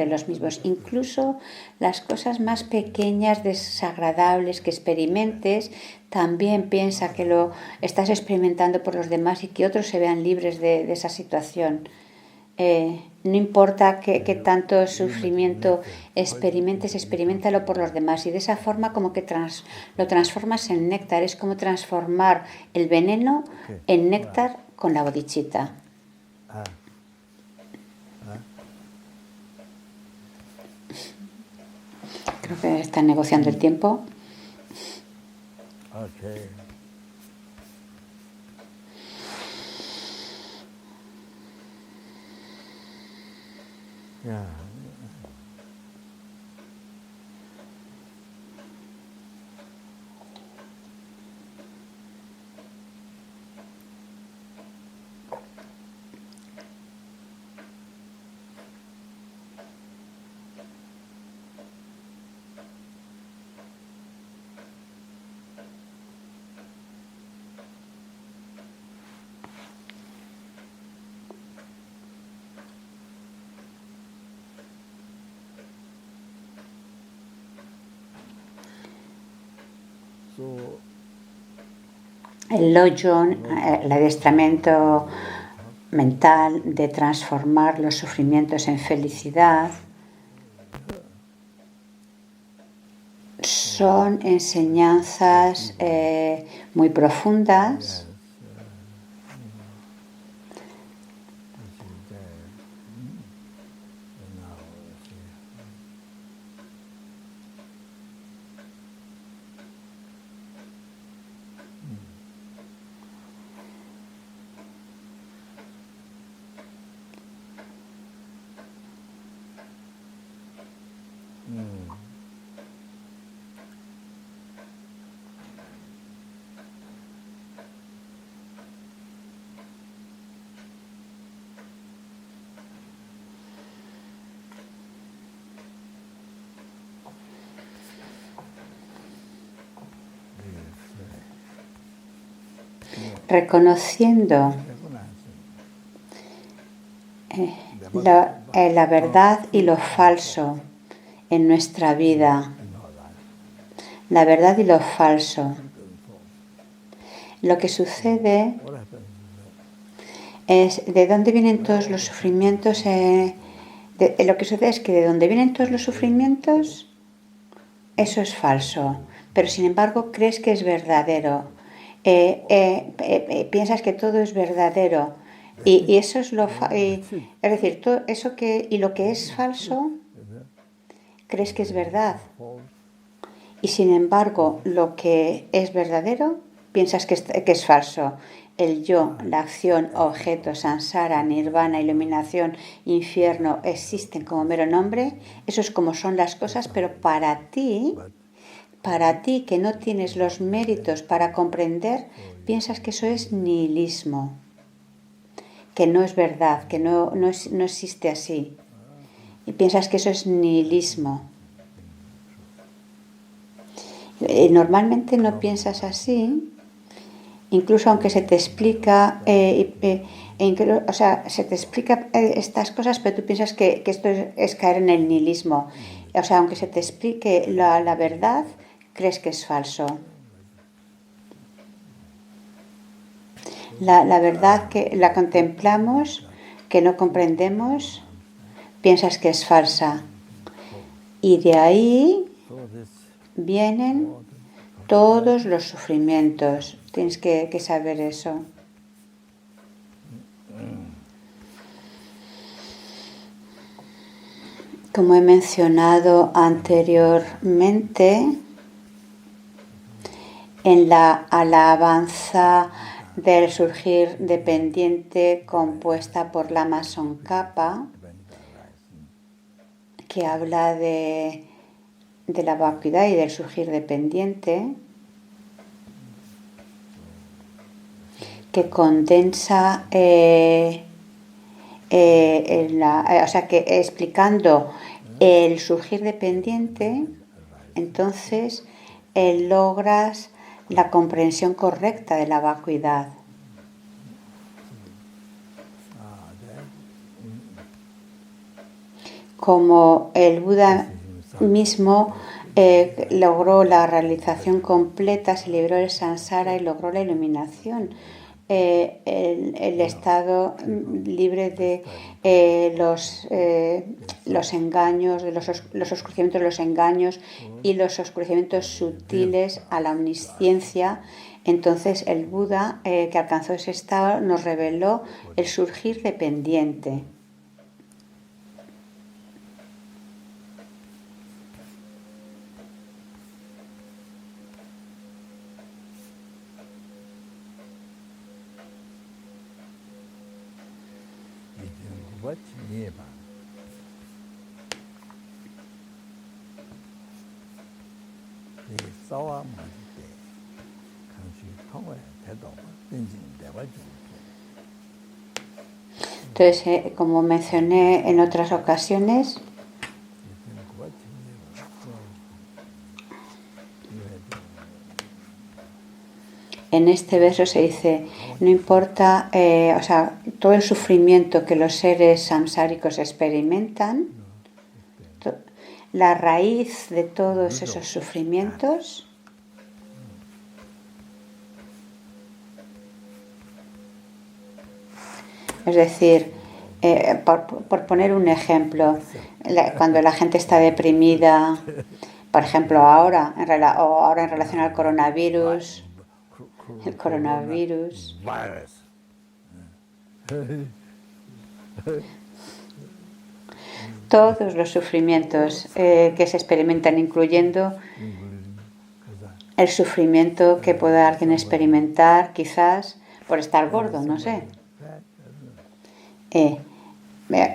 los mismos. Incluso las cosas más pequeñas, desagradables que experimentes, también piensa que lo estás experimentando por los demás y que otros se vean libres de esa situación. No importa qué tanto sufrimiento experimentes, experiméntalo por los demás y de esa forma como que lo transformas en néctar. Es como transformar el veneno en néctar con la bodhicitta. Creo que están negociando el tiempo. Okay. Yeah. El Lojong, el adiestramiento mental de transformar los sufrimientos en felicidad, son enseñanzas muy profundas reconociendo la verdad y lo falso en nuestra vida. La verdad y lo falso. Lo que sucede es de dónde vienen todos los sufrimientos. Lo que sucede es que de dónde vienen todos los sufrimientos, eso es falso. Pero sin embargo crees que es verdadero. Piensas que todo es verdadero. Y eso es es decir, todo eso y lo que es falso, crees que es verdad. Y sin embargo, lo que es verdadero, piensas que es falso. El yo, la acción, objeto, samsara, nirvana, iluminación, infierno, existen como mero nombre. Eso es como son las cosas, pero para ti que no tienes los méritos para comprender, piensas que eso es nihilismo, que no es verdad, que no existe así. Y piensas que eso es nihilismo. Normalmente no piensas así, incluso aunque se te explica, se te explica estas cosas, pero tú piensas que esto es caer en el nihilismo. O sea, aunque se te explique la verdad, crees que es falso. La verdad que la contemplamos, que no comprendemos, piensas que es falsa. Y de ahí vienen todos los sufrimientos. Tienes que saber eso. Como he mencionado anteriormente, en la alabanza del surgir dependiente compuesta por Lama Tsongkhapa, que habla de la vacuidad y del surgir dependiente, que condensa, que explicando el surgir dependiente, entonces logras la comprensión correcta de la vacuidad. Como el Buda mismo logró la realización completa, se libró del samsara y logró la iluminación. El estado libre de los engaños, de los oscurecimientos de los engaños y los oscurecimientos sutiles a la omnisciencia. Entonces el Buda, que alcanzó ese estado, nos reveló el surgir dependiente. Entonces, como mencioné en otras ocasiones, en este verso se dice, no importa, todo el sufrimiento que los seres samsáricos experimentan, la raíz de todos esos sufrimientos es decir, por poner un ejemplo, cuando la gente está deprimida, Por ejemplo, ahora ahora en relación al coronavirus, el coronavirus, virus. todos los sufrimientos que se experimentan, incluyendo el sufrimiento que pueda alguien experimentar, quizás por estar gordo, no sé.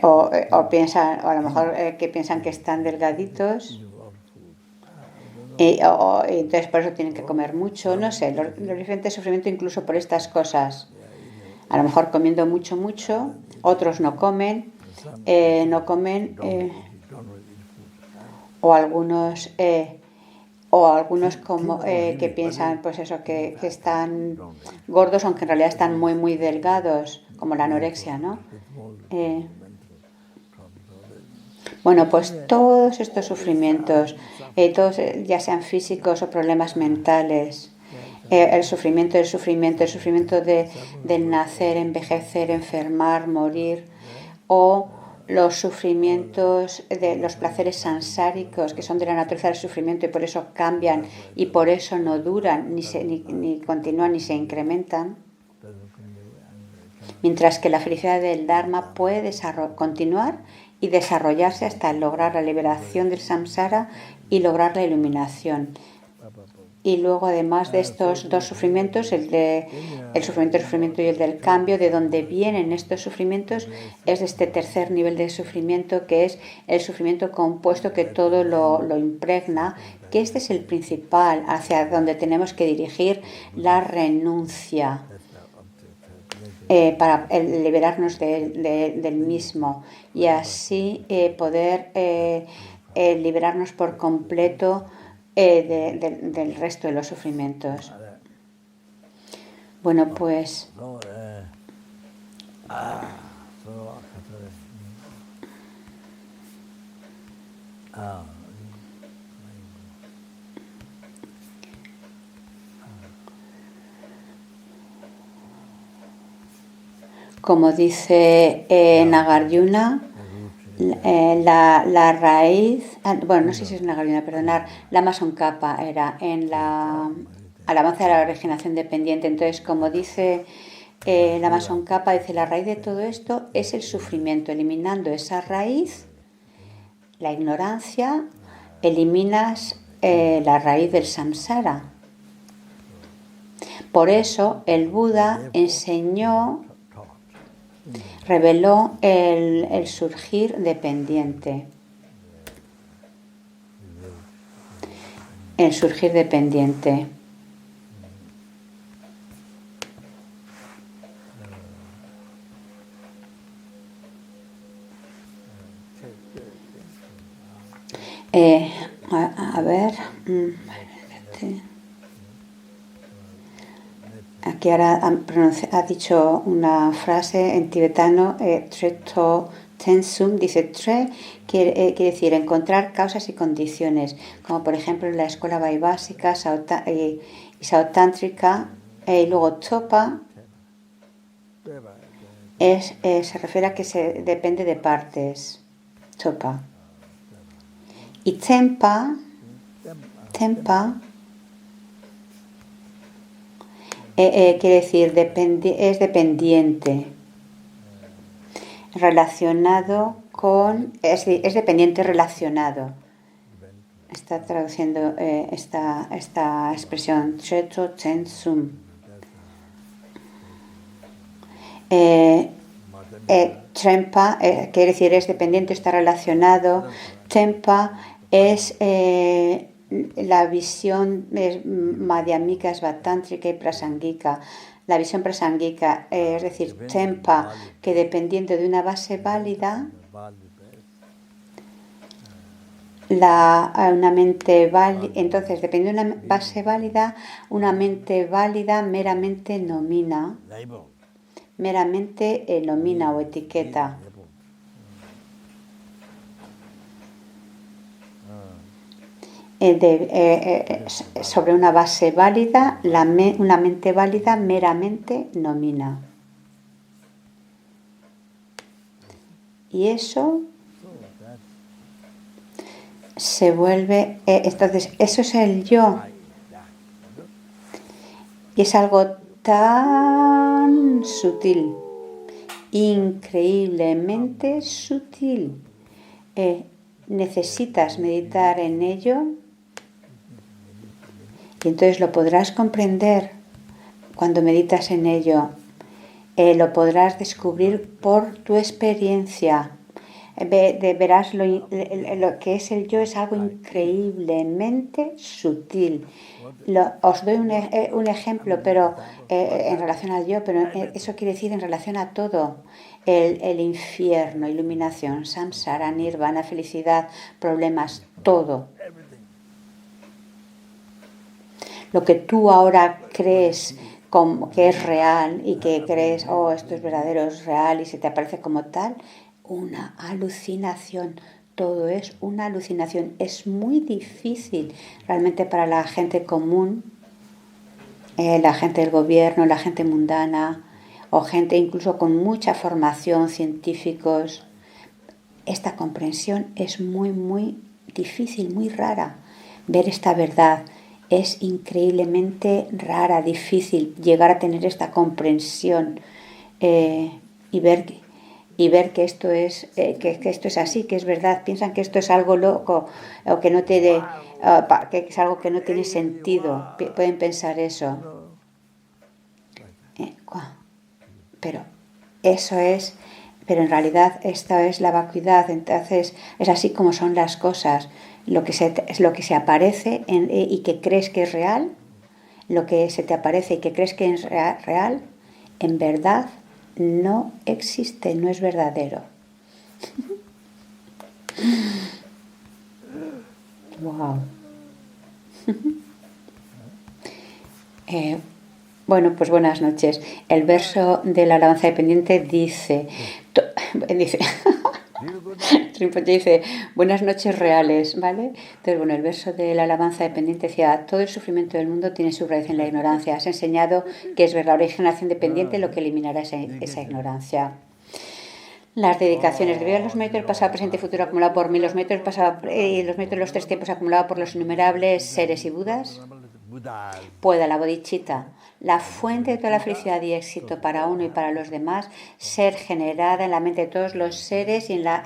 O piensan, o a lo mejor que piensan que están delgaditos y entonces por eso tienen que comer mucho, no sé, los diferentes sufrimientos incluso por estas cosas. A lo mejor comiendo mucho, otros no comen, o algunos como que piensan pues eso que están gordos aunque en realidad están muy muy delgados, como la anorexia, ¿no? Bueno, pues todos estos sufrimientos, todos, ya sean físicos o problemas mentales, el sufrimiento del nacer, envejecer, enfermar, morir, o los sufrimientos de los placeres sansáricos, que son de la naturaleza del sufrimiento y por eso cambian y por eso no duran, ni continúan, ni se incrementan. Mientras que la felicidad del Dharma puede continuar y desarrollarse hasta lograr la liberación del samsara y lograr la iluminación. Y luego, además de estos dos sufrimientos, el sufrimiento y el del cambio, de donde vienen estos sufrimientos, es de este tercer nivel de sufrimiento, que es el sufrimiento compuesto que todo lo impregna, que este es el principal, hacia donde tenemos que dirigir la renuncia. Para liberarnos del mismo y así poder liberarnos por completo del resto de los sufrimientos. Bueno, pues como dice Nagarjuna, la raíz, bueno, no sé si es Nagarjuna, perdonar, Lama Tsongkhapa era en la alabanza de la regeneración dependiente. Entonces, como dice Lama Tsongkhapa, dice, la raíz de todo esto es el sufrimiento. Eliminando esa raíz, la ignorancia, eliminas la raíz del samsara. Por eso el Buda reveló el surgir dependiente. El surgir dependiente. A ver. Aquí ahora ha dicho una frase en tibetano, Treto Tensum, dice Tre, quiere decir encontrar causas y condiciones, como por ejemplo en la escuela vaibhásica y sautántrica, y luego Topa se refiere a que depende de partes, Topa. Y Tempa quiere decir es dependiente, relacionado con, es dependiente relacionado. Está traduciendo esta expresión, Treto Tensum. Trempa quiere decir es dependiente, está relacionado. Tempa es la visión madhyamika, svatántrica y prasangika. La visión prasangika, es decir, Tempa, que dependiendo de una base válida, una mente válida, entonces dependiendo de una base válida, una mente válida meramente nomina o etiqueta. Sobre una base válida, una mente válida meramente nomina. Y eso se vuelve, entonces eso es el yo, y es algo tan sutil, increíblemente sutil. Necesitas meditar en ello y entonces lo podrás comprender cuando meditas en ello. Lo podrás descubrir por tu experiencia. Verás lo que es el yo, es algo increíblemente sutil. Os doy un ejemplo, pero en relación al yo, pero eso quiere decir en relación a todo. El infierno, iluminación, samsara, nirvana, felicidad, problemas, todo. Lo que tú ahora crees como que es real y que crees, oh, esto es verdadero, es real y se te aparece como tal, una alucinación. Todo es una alucinación. Es muy difícil realmente para la gente común, la gente del gobierno, la gente mundana o gente incluso con mucha formación, científicos. Esta comprensión es muy, muy difícil, muy rara. Ver esta verdad es increíblemente rara, difícil llegar a tener esta comprensión y ver que esto es esto es así, que es verdad. Piensan que esto es algo loco o que no tiene que es algo que no tiene sentido. Pueden pensar eso, pero eso es. Pero en realidad esta es la vacuidad. Entonces es así como son las cosas. Lo que se aparece y que crees que es real, lo que se te aparece y que crees que es real, en verdad no existe, no es verdadero. Wow. Bueno, pues buenas noches. El verso de la alabanza dependiente dice Rinpoche dice, buenas noches reales, ¿vale? Entonces, bueno, el verso de la alabanza dependiente decía, todo el sufrimiento del mundo tiene su raíz en la ignorancia. Has enseñado que es ver la originación dependiente lo que eliminará esa ignorancia. Las dedicaciones, debido a los méritos del pasado, presente y futuro acumulado por mí, los méritos del pasado y los méritos de los tres tiempos acumulados por los innumerables seres y budas, pueda la bodhicitta, la fuente de toda la felicidad y éxito para uno y para los demás, ser generada en la mente de todos los seres y en la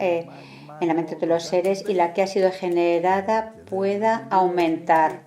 mente de todos los seres, y la que ha sido generada pueda aumentar.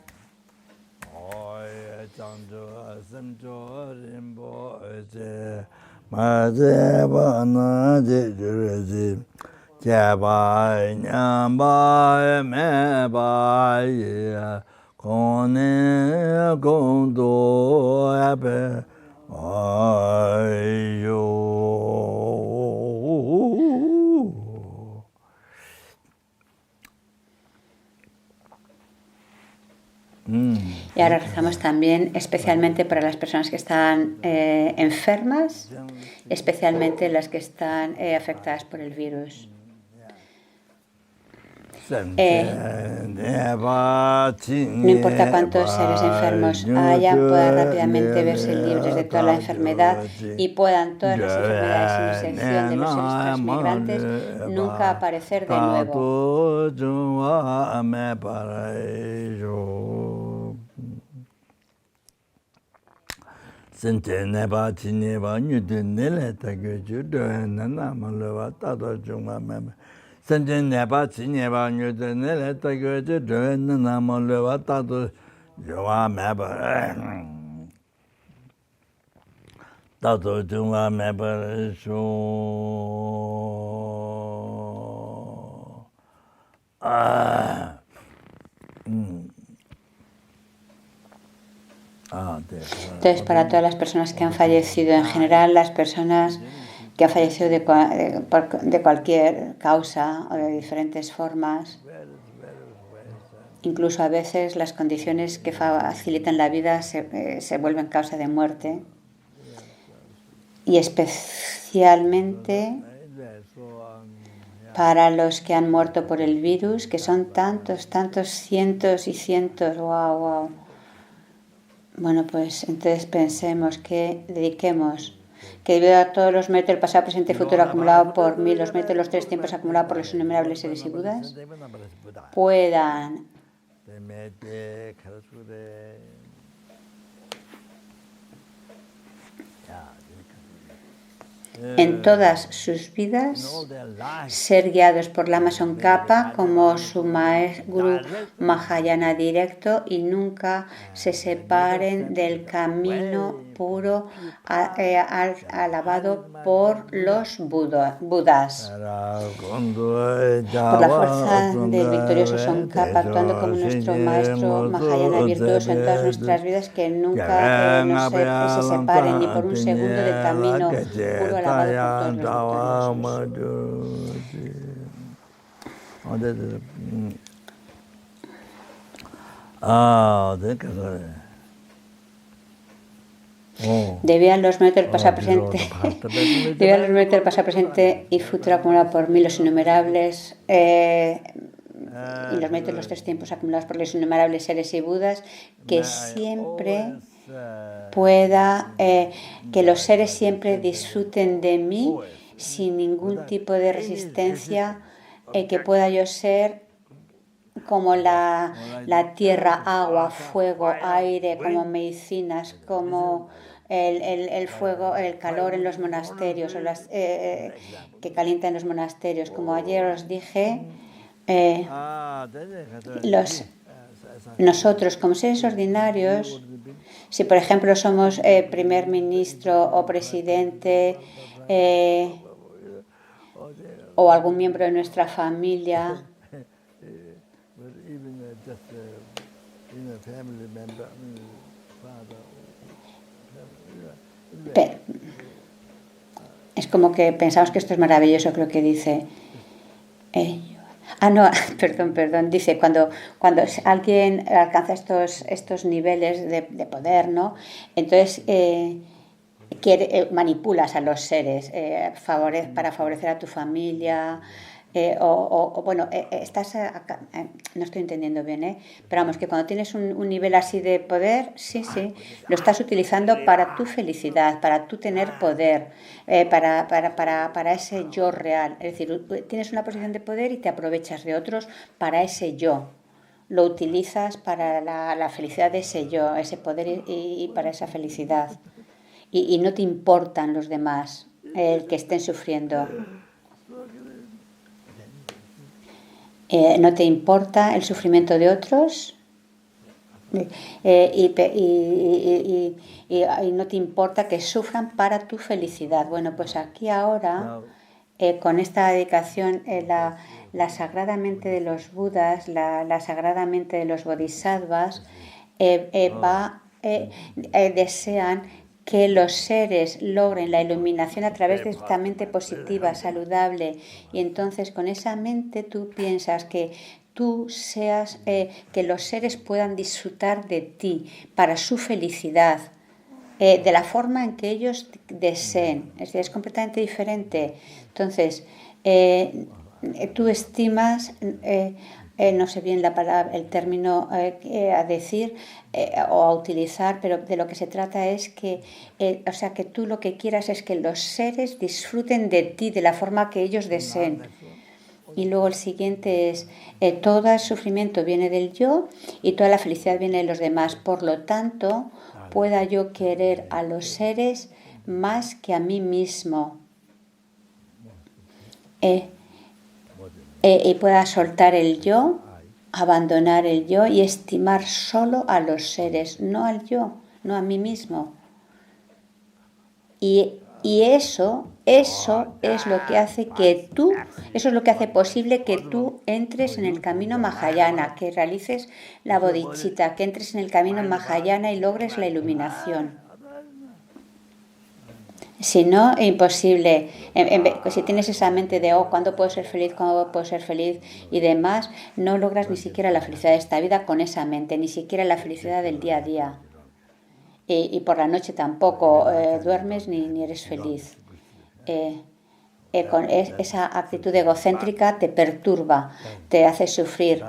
Y ahora rezamos también especialmente para las personas que están enfermas, especialmente las que están afectadas por el virus. No importa cuántos seres enfermos hayan, puedan rápidamente verse libres de toda la enfermedad y puedan todas las enfermedades, sin excepción de los seres transmigrantes, nunca aparecer de nuevo. Sanjay Neba Chineba Nude Neleta Gurti Dren Namaleva Tatu Java Meba Tatu Java Meba Sho Entonces, para todas las personas que han fallecido, en general las personas que han fallecido de cualquier causa o de diferentes formas, incluso a veces las condiciones que facilitan la vida se vuelven causa de muerte, y especialmente para los que han muerto por el virus, que son tantos, cientos y cientos, wow. Bueno, pues entonces pensemos que dediquemos que debido a todos los méritos del pasado, presente y futuro acumulado por mí, los méritos de los 3 tiempos acumulados por los innumerables seres y Budas, puedan en todas sus vidas ser guiados por Lama Tsongkhapa como su Guru Mahayana directo y nunca se separen del camino puro alabado por los Budas. Por la fuerza del victorioso Tsongkhapa actuando como nuestro maestro Mahayana virtuoso en todas nuestras vidas, que nunca se separen ni por un segundo del camino puro alabado por todos los victoriosos. Debido a los méritos del pasado presente, debido a los méritos del pasado presente y futuro acumulado por mí, los innumerables y los méritos de los 3 tiempos acumulados por los innumerables seres y Budas, que siempre pueda, que los seres siempre disfruten de mí sin ningún tipo de resistencia, que pueda yo ser como la tierra, agua, fuego, aire, como medicinas, como el fuego, el calor en los monasterios, o que calienta en los monasterios. Como ayer os dije, nosotros como seres ordinarios, si por ejemplo somos primer ministro o presidente o algún miembro de nuestra familia, es como que pensamos que esto es maravilloso, creo que dice perdón, dice cuando alguien alcanza estos niveles de poder, ¿no? Entonces manipulas a los seres para favorecer a tu familia. Estás acá, no estoy entendiendo bien, pero vamos, que cuando tienes un nivel así de poder, sí, lo estás utilizando para tu felicidad, para tú tener poder, para ese yo real. Es decir, tienes una posición de poder y te aprovechas de otros para ese yo. Lo utilizas para la felicidad de ese yo, ese poder y para esa felicidad. Y no te importan los demás, el que estén sufriendo. No te importa el sufrimiento de otros y no te importa que sufran para tu felicidad. Bueno, pues aquí ahora, con esta dedicación, la sagrada mente de los Budas, la sagrada mente de los Bodhisattvas, desean que los seres logren la iluminación a través de esta mente positiva, saludable, y entonces con esa mente tú piensas que tú seas, que los seres puedan disfrutar de ti para su felicidad, de la forma en que ellos deseen. Es decir, es completamente diferente. Entonces, tú estimas, no sé bien la palabra, el término a decir o a utilizar, pero de lo que se trata es que, que tú lo que quieras es que los seres disfruten de ti de la forma que ellos deseen. Y luego el siguiente es, todo el sufrimiento viene del yo y toda la felicidad viene de los demás. Por lo tanto, pueda yo querer a los seres más que a mí mismo. Y pueda soltar el yo, abandonar el yo y estimar solo a los seres, no al yo, no a mí mismo. Y eso es lo que hace eso es lo que hace posible que tú entres en el camino Mahayana, que realices la bodhicitta, que entres en el camino Mahayana y logres la iluminación. Si no, es imposible. Si tienes esa mente de ¿cuándo puedo ser feliz? ¿Cuándo puedo ser feliz? Y demás, no logras ni siquiera la felicidad de esta vida con esa mente, ni siquiera la felicidad del día a día. Y por la noche tampoco duermes ni eres feliz. Con esa actitud egocéntrica te perturba, te hace sufrir.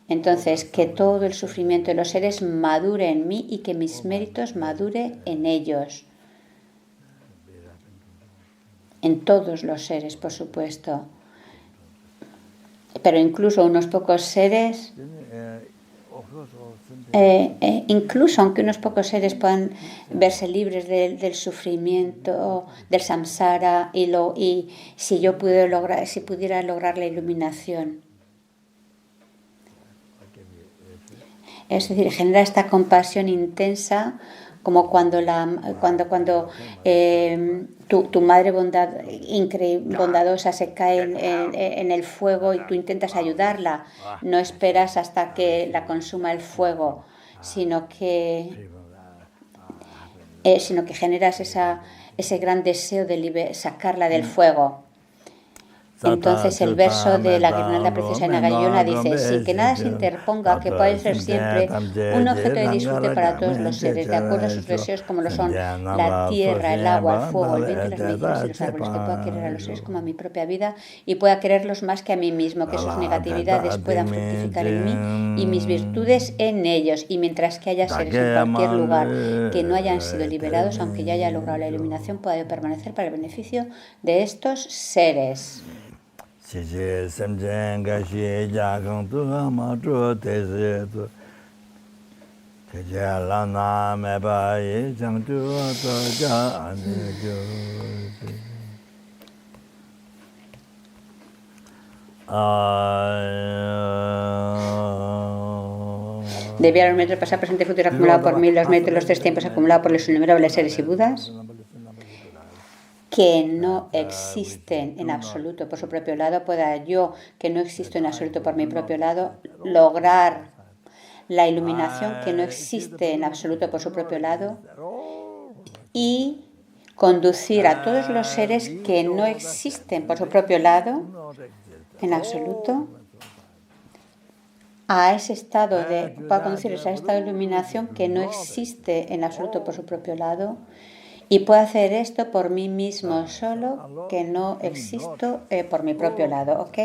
Entonces, que todo el sufrimiento de los seres madure en mí y que mis méritos madure en ellos. en todos los seres, por supuesto. Pero incluso unos pocos seres, incluso aunque unos pocos seres puedan verse libres del sufrimiento, del samsara, y si yo pudiera lograr la iluminación. Es decir, genera esta compasión intensa, como cuando tu madre bondadosa se cae en el fuego y tú intentas ayudarla. No esperas hasta que la consuma el fuego, sino que generas ese gran deseo de sacarla del fuego. Entonces el verso de la guirnalda preciosa de Nagayona dice: sin que nada se interponga, que pueda ser siempre un objeto de disfrute para todos los seres, de acuerdo a sus deseos, como lo son la tierra, el agua, el fuego, el viento, las medicinas y los árboles, que pueda querer a los seres como a mi propia vida y pueda quererlos más que a mí mismo, que sus negatividades puedan fructificar en mí y mis virtudes en ellos. Y mientras que haya seres en cualquier lugar que no hayan sido liberados, aunque ya haya logrado la iluminación, pueda yo permanecer para el beneficio de estos seres. Debía los méritos pasado, presente y futuro acumulado por mí, los méritos de los tres tiempos acumulados por los innumerables seres y budas, que no existen en absoluto por su propio lado, pueda yo, que no existo en absoluto por mi propio lado, lograr la iluminación que no existe en absoluto por su propio lado y conducir a todos los seres que no existen por su propio lado en absoluto a ese estado para conducirles a ese estado de iluminación que no existe en absoluto por su propio lado. Y puedo hacer esto por mí mismo solo, que no existo por mi propio lado, ¿ok?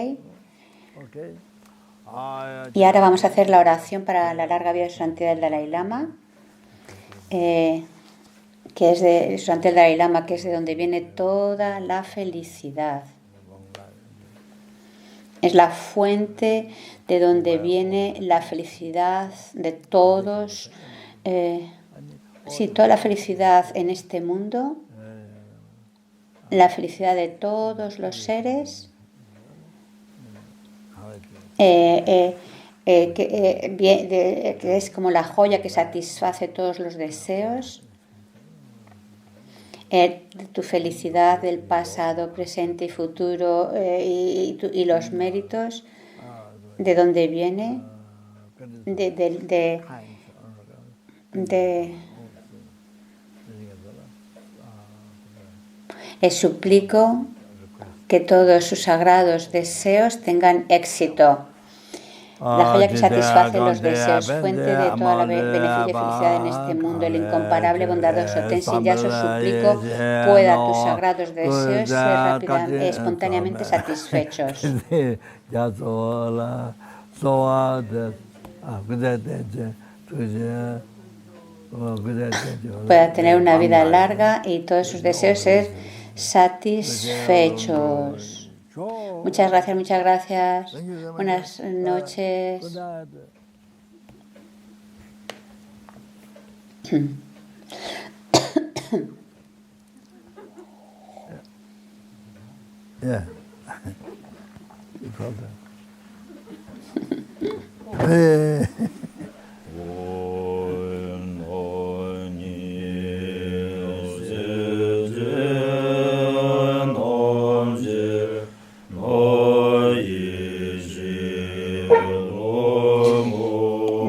Y ahora vamos a hacer la oración para la larga vida de su santidad el Dalai Lama, que es de su santidad el Dalai Lama, que es de donde viene toda la felicidad. Es la fuente de donde viene la felicidad de todos. Sí, toda la felicidad en este mundo, la felicidad de todos los seres, que es como la joya que satisface todos los deseos, tu felicidad del pasado, presente y futuro, y los méritos, de dónde viene, suplico que todos sus sagrados deseos tengan éxito. La joya que satisface los deseos, fuente de toda la beneficio y felicidad en este mundo, el incomparable, bondadoso Tenzin Gyatso, suplico pueda tus sagrados deseos ser espontáneamente satisfechos. Pueda tener una vida larga y todos sus deseos ser satisfechos. Muchas gracias, muchas gracias. Buenas noches. Yeah.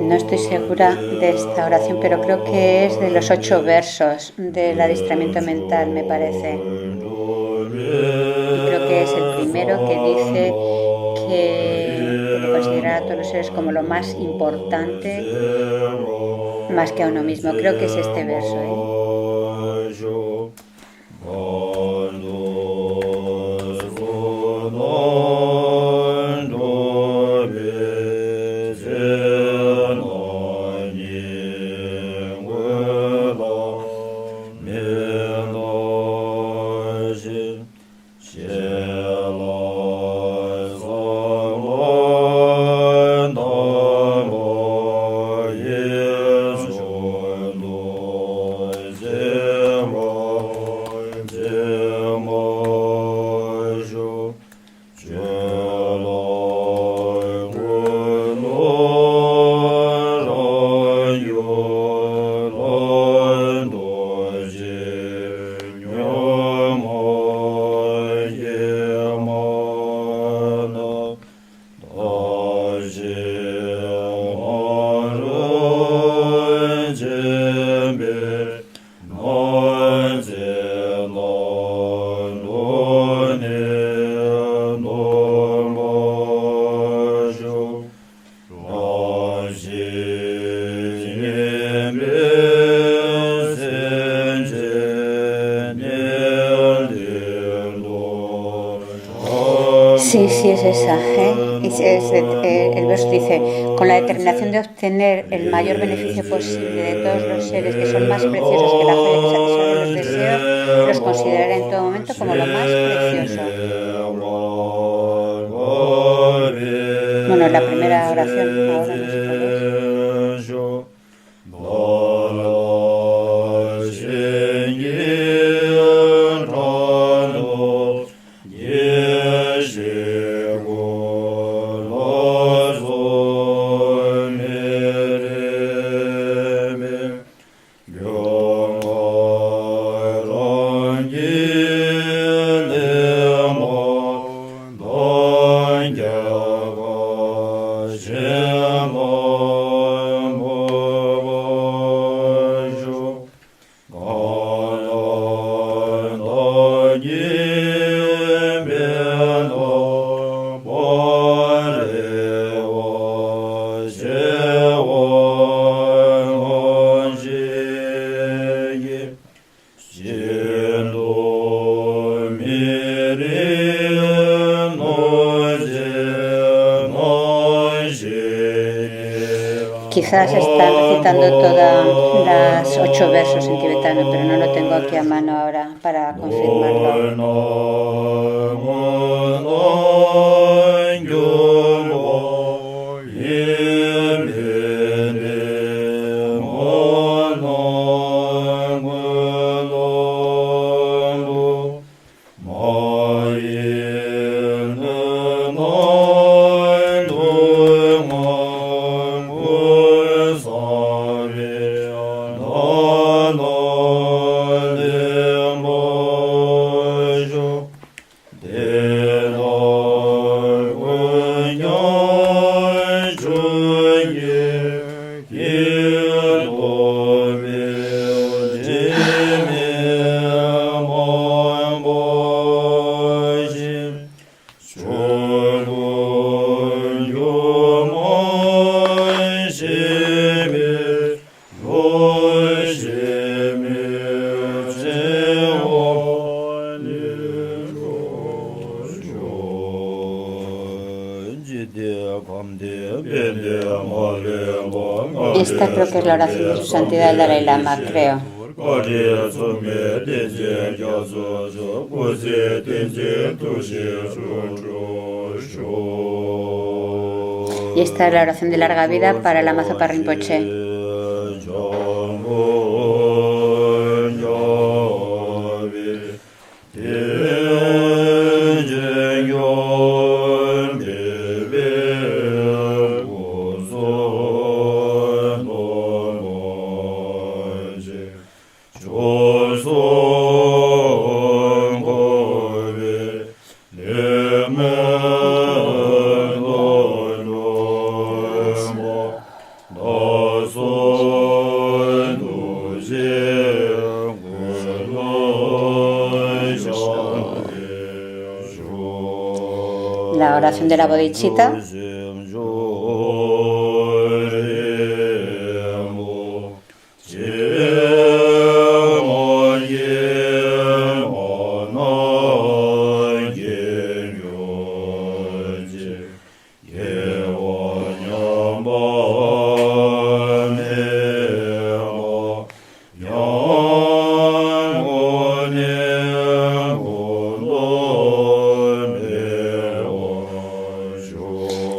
No estoy segura de esta oración, pero creo que es de los 8 versos del adiestramiento mental, me parece. Y creo que es el primero que dice que considerar a todos los seres como lo más importante, más que a uno mismo. Creo que es este verso, Sí, sí, es esa. El verso dice, con la determinación de obtener el mayor beneficio posible de todos los seres que son más preciosos que la joya que satisface los deseos, los consideraré en todo momento como lo más precioso. Bueno, la primera oración ahora no sé cuál es. Quizás están recitando todas las 8 versos en tibetano, pero no lo tengo aquí a mano ahora para confirmarlo. Esta creo que es la oración de su santidad el Dalai Lama, creo. Y esta es la oración de larga vida para la Lama Zopa Rinpoche. La oración de la bodhicitta.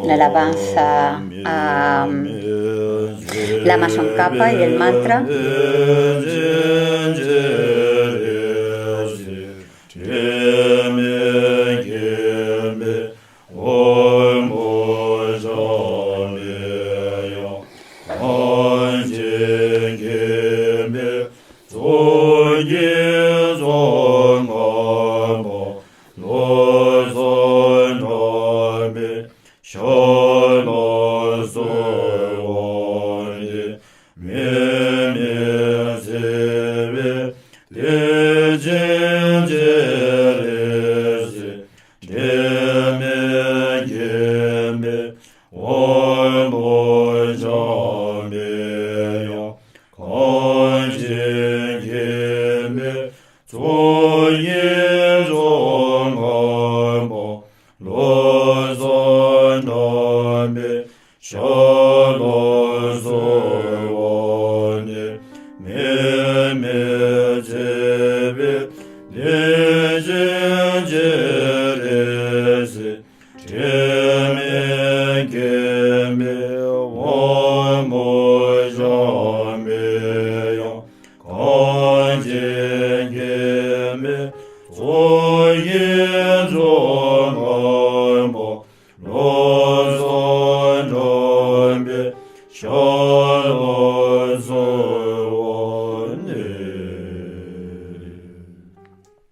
La alabanza a Lama Tsongkhapa y el mantra. Shalom.